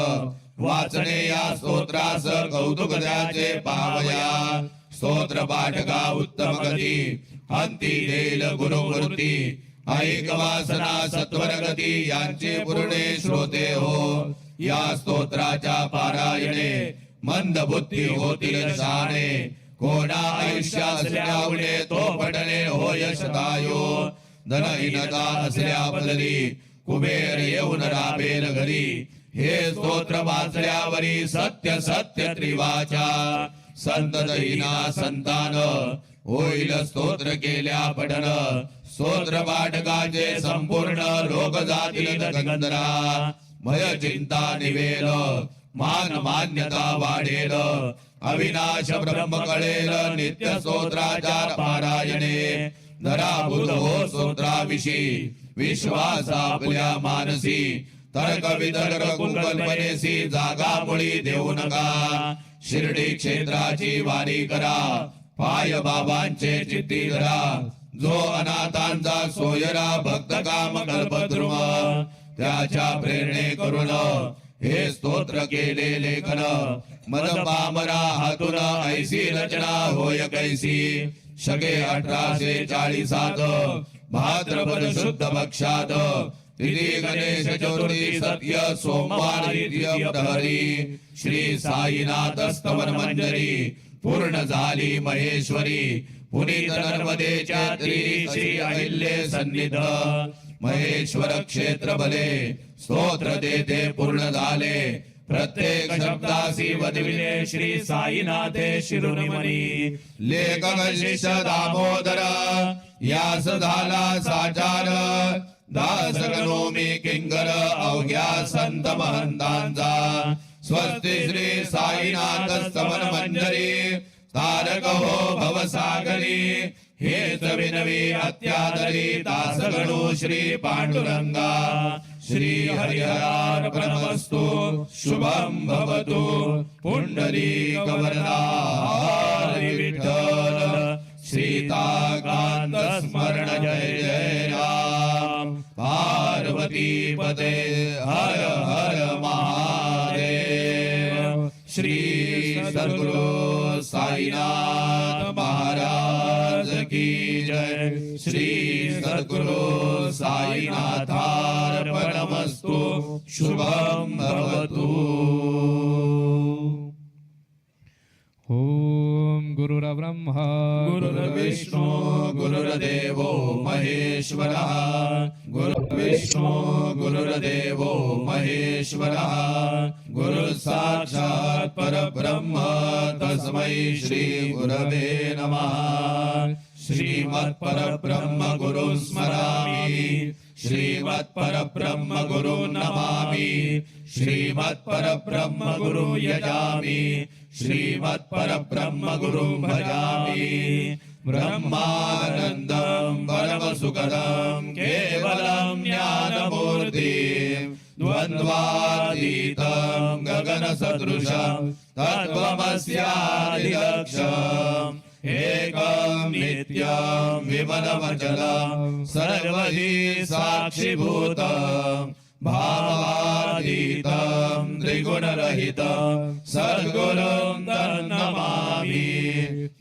वाचणे या स्तोत्रास कौतुक द्याचे पावया स्तोत्र पाठका उत्तम गती अंती देईल गुरुमूर्ती ऐक वासना सत्वर गती यांचे पुरणे श्रोते हो या स्तोत्राच्या पारायणे मंद बुद्धी होतील शाणे कोणा आयुष्य असल्यामुळे तो पडणे होय शतायो धनहीनता असल्या बदली कुबेर येऊन राबेल घरी हे स्तोत्र वाचल्यावरी सत्य सत्य त्रिवाचा संतहीना संतान होईल स्तोत्र केल्या पठण स्तोत्र पाठकाचे संपूर्ण लोक जातील गंधरा भय चिंता निवेल मान मान्यता वाढेल अविनाश ब्रह्म कळेल नित्य स्तोत्राचार पारायणे धरा बुध हो स्तोत्राविषयी विश्वास आपल्या मानसी तर्क वितर्क कुंकल्पनेसी जागा मुळी देऊ नका शिर्डी क्षेत्राची वारी करा पाय बाबांचे चित्ती धरा जो अनाथांचा सोयरा भक्त काम कल्पद्रुम त्याच्या प्रेरणे करून हे स्तोत्र केले लेखन मद पामरा हातून ऐसी रचना होय कैसी शके 1840 भाद्रपद शुद्ध पक्षात तिथी गणेश चतुर्थी सत्य सोमवार हरी श्री साईनाथ स्तवन मंजरी पूर्ण झाली महेश्वरी पुनीत नर्मदेच्या तीरी श्री अहिल्ये सन्निध महेश्वर क्षेत्र भले स्तोत्र देते पूर्ण झाले प्रत्येक शब्दासी वदिविले श्री साईनाथे शिरोमणी लेखक शिष्य दामोदर यास झाला साचार दास गणोमी किंकर अवघ्या संत महंतांचा स्वस्ति श्री साईनाथ स्तवन मंजरी तारक हो भवसागरी हेच विनवी अत्यादरी दास गणो श्री पांडुरंगा श्री हरिहरार्पणमस्तु शुभं भवतु पुंडरीक वरदा हरि विठ्ठल सीताकांत स्मरण जय जय राम पार्वती पते हर हर महादेव श्री सद्गुरु साईनाथ महाराज की जय श्री सद्गुरु साईनाथार्पणमस्तु शुभं भवतु ओम गुरुर्ब्रह्मा गुरुर्विष्णु गुरुर्देवो महेश्वरः गुरुर्विष्णु गुरुर्देवो महेश्वरः गुरु साक्षात् परब्रह्म तस्मै श्री गुरवे नमः श्रीमत्परब्रह्म गुरु स्मरामि श्रीमत्परब्रह्म गुरु नमामि श्रीमत्परब्रह्म गुरु यजामि श्रीमत्परब्रह्म गुरु भजामि ब्रह्मानन्दं परमसुखदं केवलं ज्ञानमूर्तिं द्वन्द्वातीतं गगनसदृशं तत्त्वमस्यादिलक्ष्यम् एकं नित्यं विमलमचलं सर्वहि साक्षिभूतं भावातीतं त्रिगुणरहितं सद्गुरुं तन्नमामि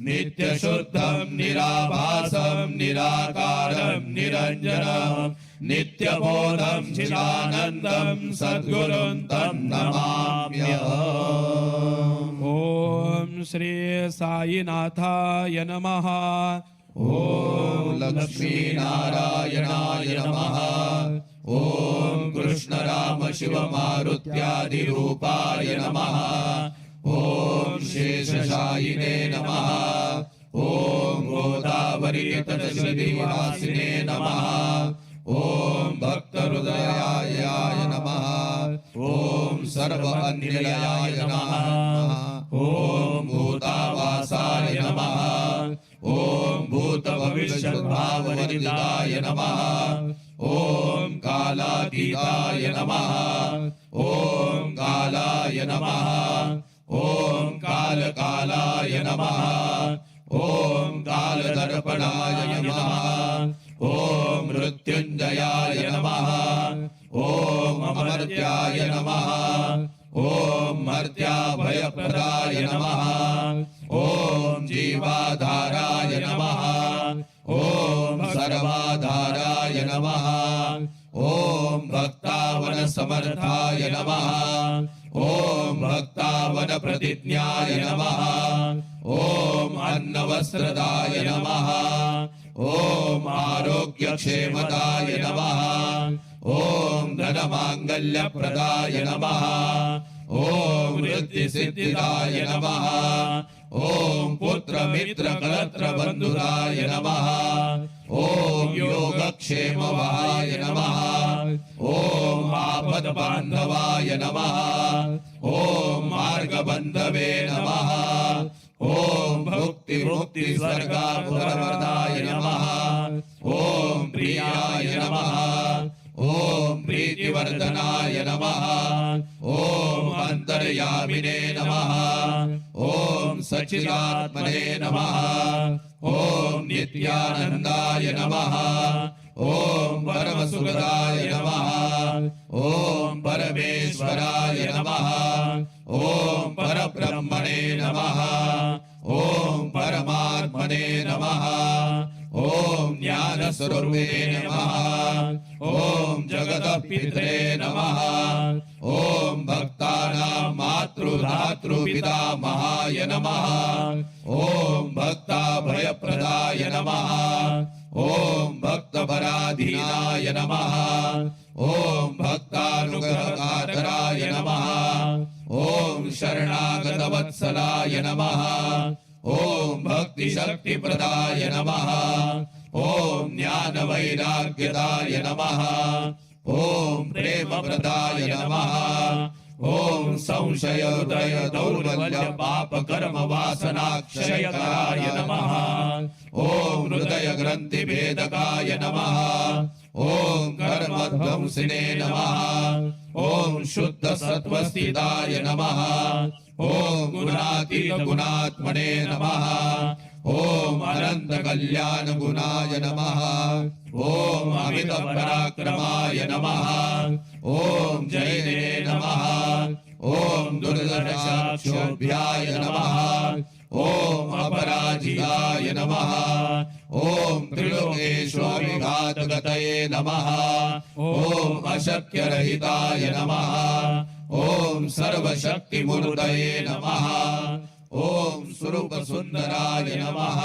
नित्यशुद्धं निराभासं निराकारं निरञ्जनं नित्यबोधं चिदानन्दं सद्गुरुं तन्नमाम्यहम् ओम श्री साईनाथाय नमः ओम लक्ष्मी नारायणाय नमः ओम कृष्ण राम शिव मारुत्यादिरूपाय नमः ओम शेषशायिने नमः ओम गोदावरी तटश्रीनिवासिने नमः ओम भक्तहृदयाय नमः ओम सर्व अन्ययाय नमः ओम भूतावासाय नमः ओम भूत भविष्य भावनिदाय नमः ओम कालातीताय नमः ओम कालाय नमः ओम कालकालाय नमः ओम कालदर्पणाय नमः ओम मृत्युंजयाय नमः ओम अमर्त्याय नमः ओम मर्त्याभयप्रदाय नमः ओम जीवाधाराय नमः ओम सर्वाधाराय नमः ओम भक्तावन समर्थाय नमः ओम भक्तावन प्रतिज्ञाय नमः ओम अन्नवस्त्रदाय नमः ओम आरोग्यक्षेमदाय नमः ओम धनमांगल्यप्रदाय नमः ॐ वृद्धिसिद्धिदाय नमः ॐ पुत्रमित्रकलत्रबन्धुदाय नमः ॐ योगक्षेमवाय नमः ॐ आपद्बान्धवाय नमः ॐ मार्गबन्धवे नमः ॐ भुक्तिमुक्तिस्वर्गाभुवरवर्धाय नमः ॐ प्रियाय नमः ॐ प्रीतिवर्धनाय नमः ॐ अन्तर्यामिने नमः ॐ सच्चिदात्मने नमः ॐ नित्यानन्दाय नमः ॐ परमसुखदाय नमः ॐ परमेश्वराय नमः ॐ परब्रह्मणे नमः ॐ परमात्मने नमः ॐ ज्ञानस्वरूपे नमः ॐ जगदपितरे नमः ॐ भक्तानां मातृधातृपितामहाय नमः ॐ भक्ताभयप्रदाय नमः ॐ भक्तपराधीनाय नमः ॐ भक्तानुग्रहकातराय नमः ॐ शरणागतवत्सलाय नमः ॐ भक्तिशक्तिप्रदाय नमः ॐ ज्ञानवैराग्यदाय नमः ॐ प्रेमप्रदाय नमः ॐ संशयोदय दौर्बल्य पाप कर्म वासनाक्षयकाय नमः ॐ हृदय ग्रंथि भेदकाय नमः ॐ कर्मध्वंसिने नमः ॐ शुद्ध सत्वस्थिताय नमः ॐ गुणातीत गुणात्मने नमः ॐ अनंत कल्याण गुणाय नमः ॐ अमित पराक्रमाय नमः ॐ जयिने नमः ॐ दुर्दर्शाक्षोभ्याय नमः ॐ अपराजिताय नमः ॐ त्रिलोकेश्वरविघातगतये नमः ॐ अशक्यरहिताय नमः ॐ सर्वशक्तिमूर्तये नमः ॐ स्वरूपसुन्दराय नमः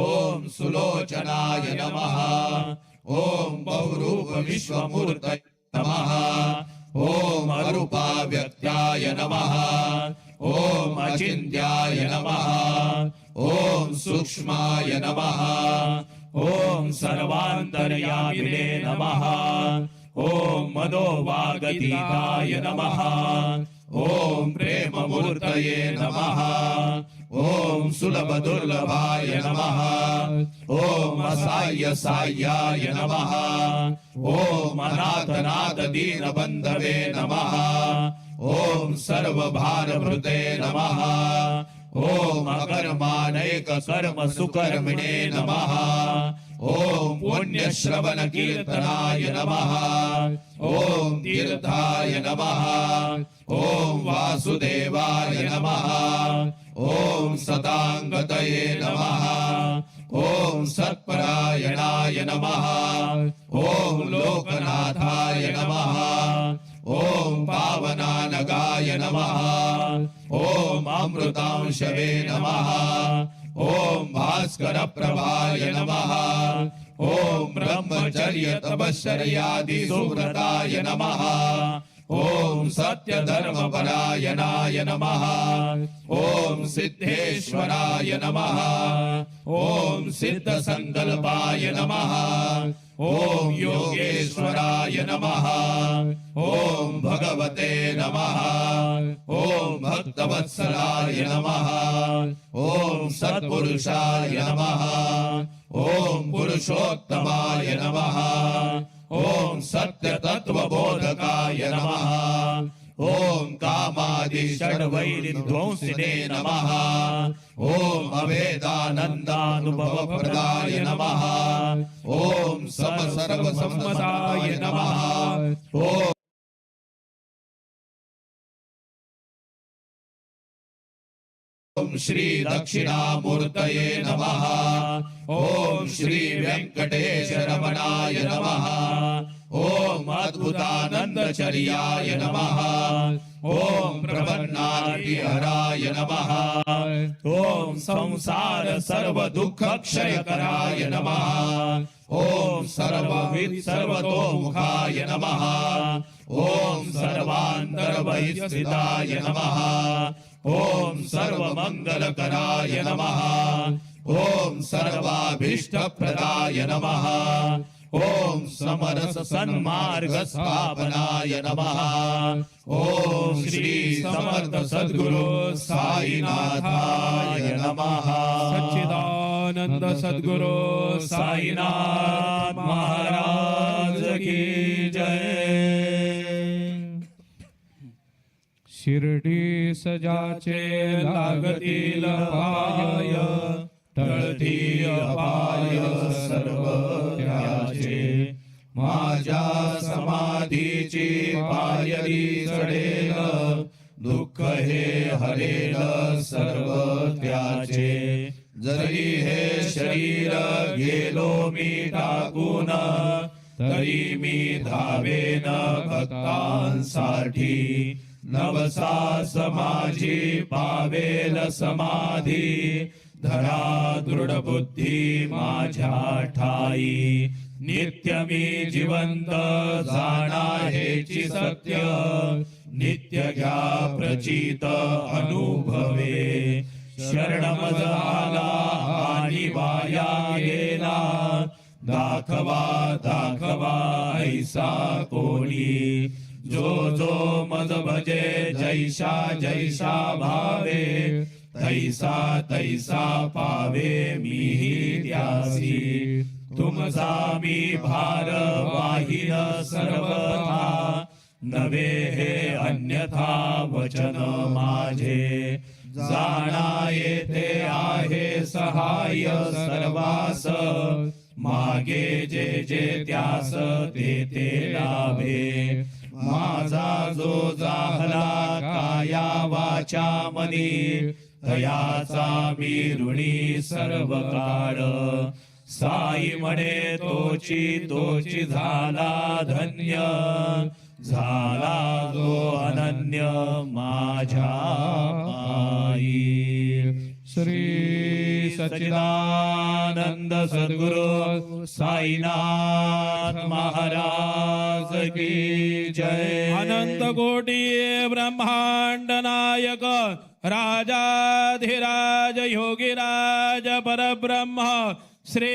ॐ सुलोचनाय नमः ॐ बहुरूप विश्वमूर्तये नमः ॐ अरूपाव्यक्ताय नमः ॐ अचिन्त्याय नमः ॐ सूक्ष्माय नमः ॐ सर्वान्तर्यामिने नमः ॐ मदोवागतीताय नमः ॐ प्रेममूर्तये नमः ॐ सुलभदुर्लभाय नमः ॐ असाह्य साह्याय नमः ॐ अनाथनाथ दीनबन्धवे नमः ॐ सर्वभारभृते नमः ॐ अकर्मानेक कर्म सुकर्मिणे नमः ॐ पुण्यश्रवण कीर्तनाय नमः ॐ तीर्थाय नमः ॐ वासुदेवाय नमः ॐ सतांगतये नमः ॐ सत्परायणाय नमः ॐ लोकनाथाय नमः ॐ पावनानगाय नमः ॐ अमृतांशवे नमः ॐ भास्कर प्रभाय नमः ॐ ब्रह्मचर्य तपश्चर्यादि सुव्रताय नमः ॐ सत्यधर्मपरायणाय नमः ॐ सिद्धेश्वराय नमः ॐ सिद्धसंकल्पाय नमः ॐ योगेश्वराय नमः ॐ भगवते नमः ॐ भक्तवत्सलाय नमः ॐ सत्पुरुषाय नमः ॐ पुरुषोत्तमाय नमः ॐ सत्यतत्त्वबोधकाय नमः ॐ कामादि षड्वैरिध्वंसिने नमः ॐ अवेदानन्दानुभवप्रदाय नमः ॐ समसर्वसम्मताय नमः ॐ श्री दक्षिणामूर्तये नमः ॐ श्री वेंकटेशरमणाय नमः ॐ अद्भुतानन्दचर्याय नमः ॐ प्रपन्नार्तिहराय नमः ॐ संसार सर्व दुःख क्षयकराय नमः ॐ सर्व सर्वावित् सर्वतोमुखाय नमः ॐ सर्वान्तरबहिस्थिताय नमः ॐ सर्वमङ्गलकराय नमः ॐ सर्वाभीष्टप्रदाय नमः ॐ समरस सन्मार्ग स्थापनाय नमः ॐ श्री समर्थ सद्गुरु साईनाथाय नमः सच्चिदानंद सद्गुरु साईनाथ महाराज की जय। शिर्डी सजाचे लागतील पाय टळती अपाय सर्व त्याचे माझ्या समाधीची पायरी चढेल दुःख हे हरेल सर्व त्याचे जरी हे शरीर गेलो मी टाकून तरी मी धावेन भक्तांसाठी नवसास माझी पावेल समाधी धरा दृढ बुद्धी माझ्या ठाई नित्य मी जिवंत जाणा हेची सत्य नित्य घ्या प्रचित अनुभवे शरणमज आला आणि वाया गेला दाखवा दाखवा ऐसा कोणी जो जो मज भजे जैसा जैसा भावे तैसा तैसा पावे मीही त्यासी तुमचा मी भार वाहिन सर्वथा नवे हे अन्यथा वचन माझे जाणा येथे आहे सहाय्य सर्वास मागे जे जे त्यास ते ते लाभे माझा जो जाहला काया वाचा मनी तयाचा मी ऋणी सर्व काळ साई म्हणे तोची तोची झाला धन्य झाला जो अनन्य माझ्या पायी श्री सच्चिदानंद सद्गुरु साईनाथ महाराज की जय। अनंत कोटी ब्रह्मांड नायक राजाधिराज योगीराज परब्रह्म श्री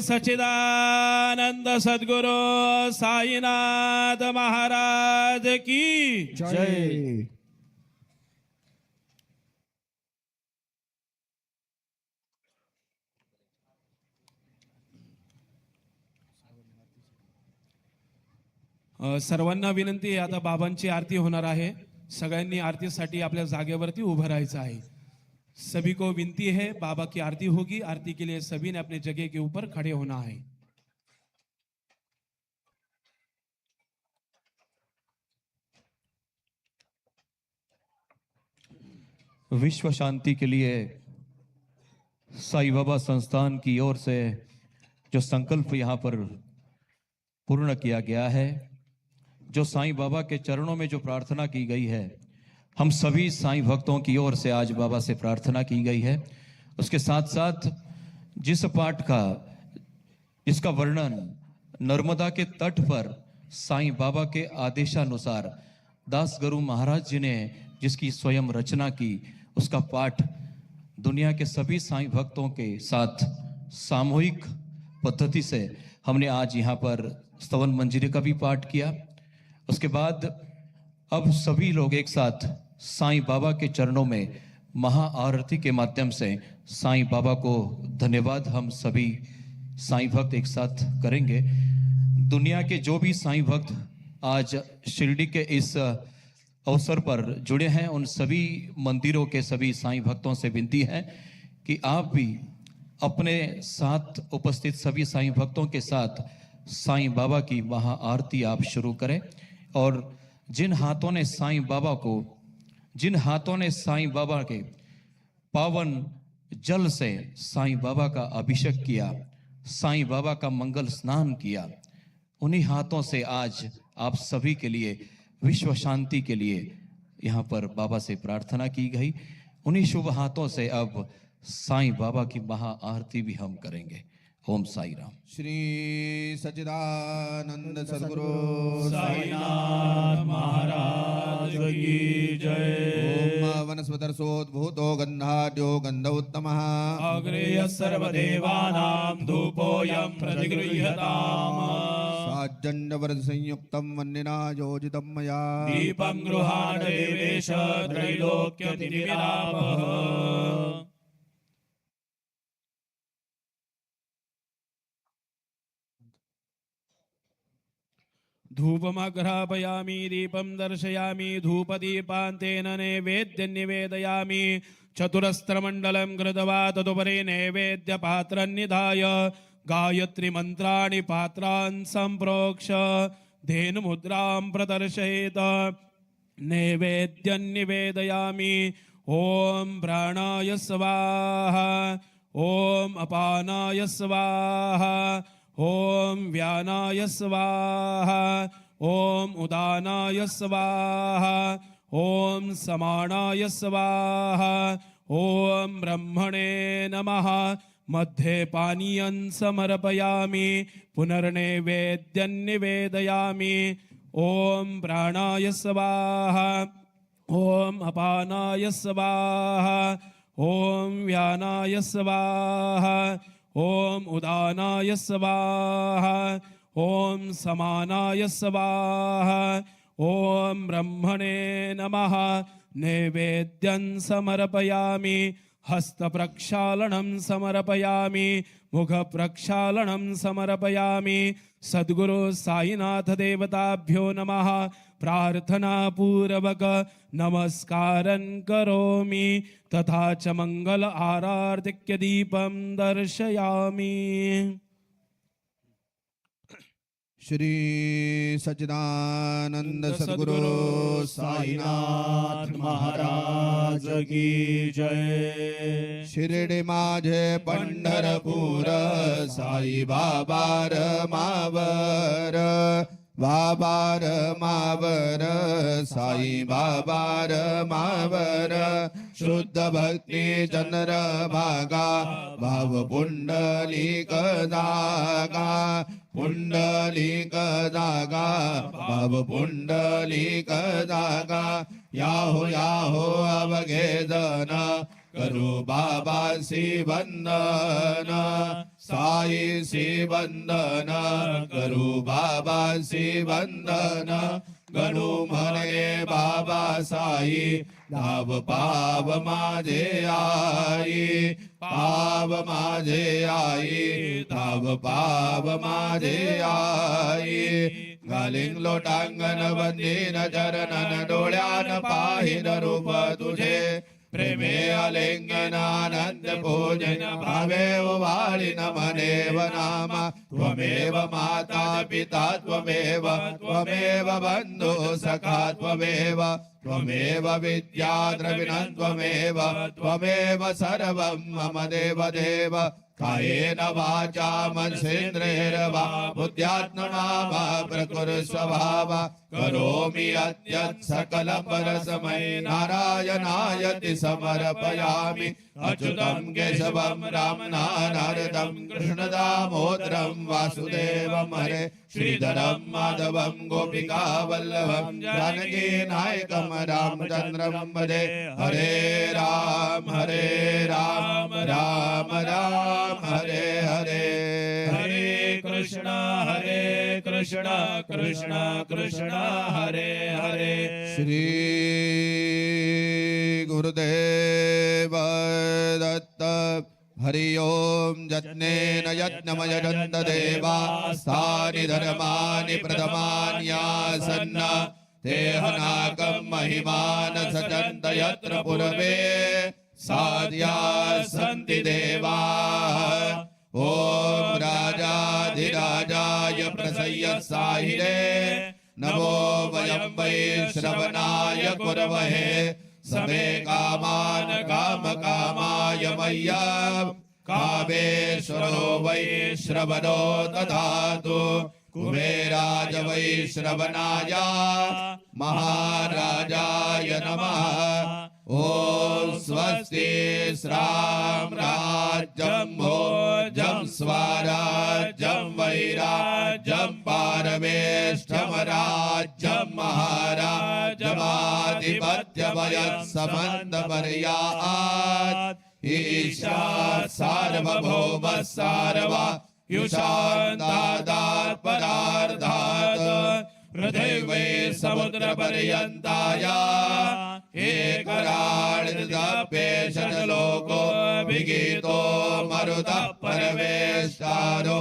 सच्चिदानंद सद्गुरु साईनाथ महाराज की जय। सर्वांना विनंती आहे, आता बाबांची आरती होणार आहे। सगळ्यांनी आरतीसाठी आपल्या जागेवरती उभं राहायचं आहे। सभी को विनती है, बाबा की आरती होगी। आरती के लिए सभी ने अपने जगह के ऊपर खड़े होना है। विश्व शांति के लिए साईं बाबा संस्थान की ओर से जो संकल्प यहाँ पर पूर्ण किया गया है, जो साईं बाबा के चरणों में जो प्रार्थना की गई है, हम सभी साईं भक्तों की ओर से आज बाबा से प्रार्थना की गई है। उसके साथ साथ जिस पाठ का इसका वर्णन नर्मदा के तट पर साईं बाबा के आदेशानुसार दास गुरु महाराज जी ने जिसकी स्वयं रचना की, उसका पाठ दुनिया के सभी साईं भक्तों के साथ सामूहिक पद्धति से हमने आज यहाँ पर स्तवन मंजिरी का भी पाठ किया। उसके बाद अब सभी लोग एक साथ साईं बाबा के चरणों में महाआरती के माध्यम से साईं बाबा को धन्यवाद हम सभी साईं भक्त एक साथ करेंगे। दुनिया के जो भी साईं भक्त आज शिरडी के इस अवसर पर जुड़े हैं, उन सभी मंदिरों के सभी साईं भक्तों से विनती है कि आप भी अपने साथ उपस्थित सभी साईं भक्तों के साथ साईं बाबा की महाआरती आप शुरू करें। और जिन हाथों ने साईं बाबा के पावन जल से साईं बाबा का अभिषेक किया, साईं बाबा का मंगल स्नान किया, उन्हीं हाथों से आज आप सभी के लिए विश्व शांति के लिए यहाँ पर बाबा से प्रार्थना की गई। उन्हीं शुभ हाथों से अब साईं बाबा की महाआरती भी हम करेंगे। ओम साई राम। श्री सच्चिदानंद सद्गुरु साईनाथ महाराज की जय। ओम वनस्पतिर्सोद्भूतो गन्धाढ्यो गन्ध उत्तमः अग्रेय सर्वदेवानां धूपोऽयं प्रतिगृह्यताम्। साज्जन्यवरद संयुक्तं वन्निना योजितं मया दीपं गृहाण देवेश त्रैलोक्यतिमिरापः। धूपमग्रापयामि दीपं दर्शयामि धूपदीपान्तेन नैवेद्यं निवेदयामि चतुरस्त्रमण्डलं कृत्वा तदुपरि नैवेद्यपात्रं निधाय गायत्रीमन्त्राणि पात्रान् सम्प्रोक्ष धेनुमुद्रां प्रदर्शयेत् नैवेद्यं निवेदयामि। ॐ प्राणाय स्वाहा ॐ अपानाय स्वाहा ॐ व्यानाय स्वाहा ॐ उदानाय स्वाहा ॐ समानाय स्वाहा ॐ ब्रह्मणे नमः। मध्ये पानीयं समर्पयामि पुनर्नैवेद्यं निवेदयामि। ॐ प्राणाय स्वाहा ॐ अपानाय स्वाहा ॐ व्यानाय स्वाहा ॐ उदानाय स्वाहा ॐ समानाय स्वाहा ॐ ब्रह्मणे नमः। नैवेद्यं समर्पयामि हस्तप्रक्षालनं समर्पयामि मुखप्रक्षालनं समर्पयामि। सद्गुरु साईनाथ देवताभ्यो नमः। प्रार्थना पूर्वक नमस्कारं करोमि तथा च मंगल आराधिक्य दीपं दर्शयामि। श्री सच्चिदानंद सद्गुरु साईनाथ महाराज की जय। शिर्डी माझे पंढरपूर साई बाबार मावर बाबार मावर साई बाबार मावर शुद्ध भक्ती चंद्रभागा भाव पुंडलिक जागा पुंडलिक जागा भाव पुंडलिक जागा याहो अवघे जन करू बाबासी वंदन साईसी वंदन करू बाबासी वंदन गणू म्हणे बाबा साई धाव पाव माझे आई पाव माझे आई धाव पाव माझे आई घालिंग लोटांगण वंदीन चरणन डोळ्यान पाहिन रूप तुझे प्रेमे अलिंगन आनंद पूजन भावे वाळिन मनेव नामा त्वमेव माता पिता त्वमेव त्वमेव बंधु सखा त्वमेव त्वमेव विद्या द्रविणं त्वमेव त्वमेव सर्वं मम देव देव कायेन वाचा मनसेन्द्रियर्वा बुद्ध्यात्मना वा प्रकृति स्वभाव करोमि यत् सकलं परस्मै नारायणायति समर्पयामि। अच्युतं केशवं रामनारायणं कृष्णदामोदरं वासुदेवं हरे श्रीधरं माधवं गोपिका वल्लभं जानकी नायकं रामचन्द्रं भजे। हरे राम राम राम हरे हरे हरे कृष्ण कृष्ण कृष्ण हरे हरे। श्री गुरुदेव दत्त हरि ओम यज्ञेन यज्ञमयजन्त देवा स्थानि धर्माणि प्रथमान्यासन्न तेहनाकं महिमान सजन्त यत्र पूर्वे साध्या सन्ति देवा। ओम राजाधिराजाय प्रसय्य साहिरे नमो वयं वै श्रवणाय कुर्महे समे कामान काम कामाय मय्यं कामेश्वरो वै श्रवणो ददातु कुबेराज वै श्रवणाय महाराजाय नमः। ॐ स्वस्ति श्राम राज्यं भोजं स्वराज्यं वैराज्यं पारमेष्ठम राज्यं महाराजमाधिपत्यमयं समन्तपर्यात् ईशात् सार्वभौम सार्वा युषान्तादात् परार्धात् पृथिवी समुद्रपर्यन्ताया एकराळिदपेशलोको विगीतो मरुतः परमेष्ठारो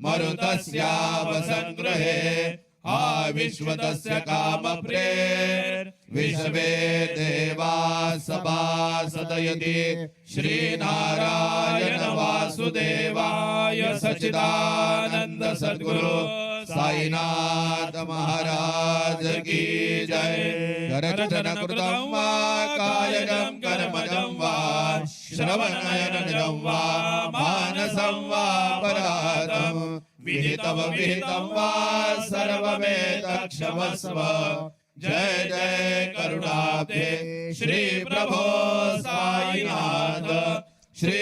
मरुतस्याव संगृहे आविश्वतस्य कामप्रेर विश्वे देवा सभासदयति श्रीनारायण वासुदेवाय सच्चिदानंद सद्गुरु साईनाथ महाराज की जय। करचन कृतं वा कायजं कर्मजं वा श्रवणनयनं वा मानसं वा परातं विहितं विहितं वा सर्वमेतत्क्षमस्व। जय जय करुणाब्धे श्री प्रभो साईनाथ श्री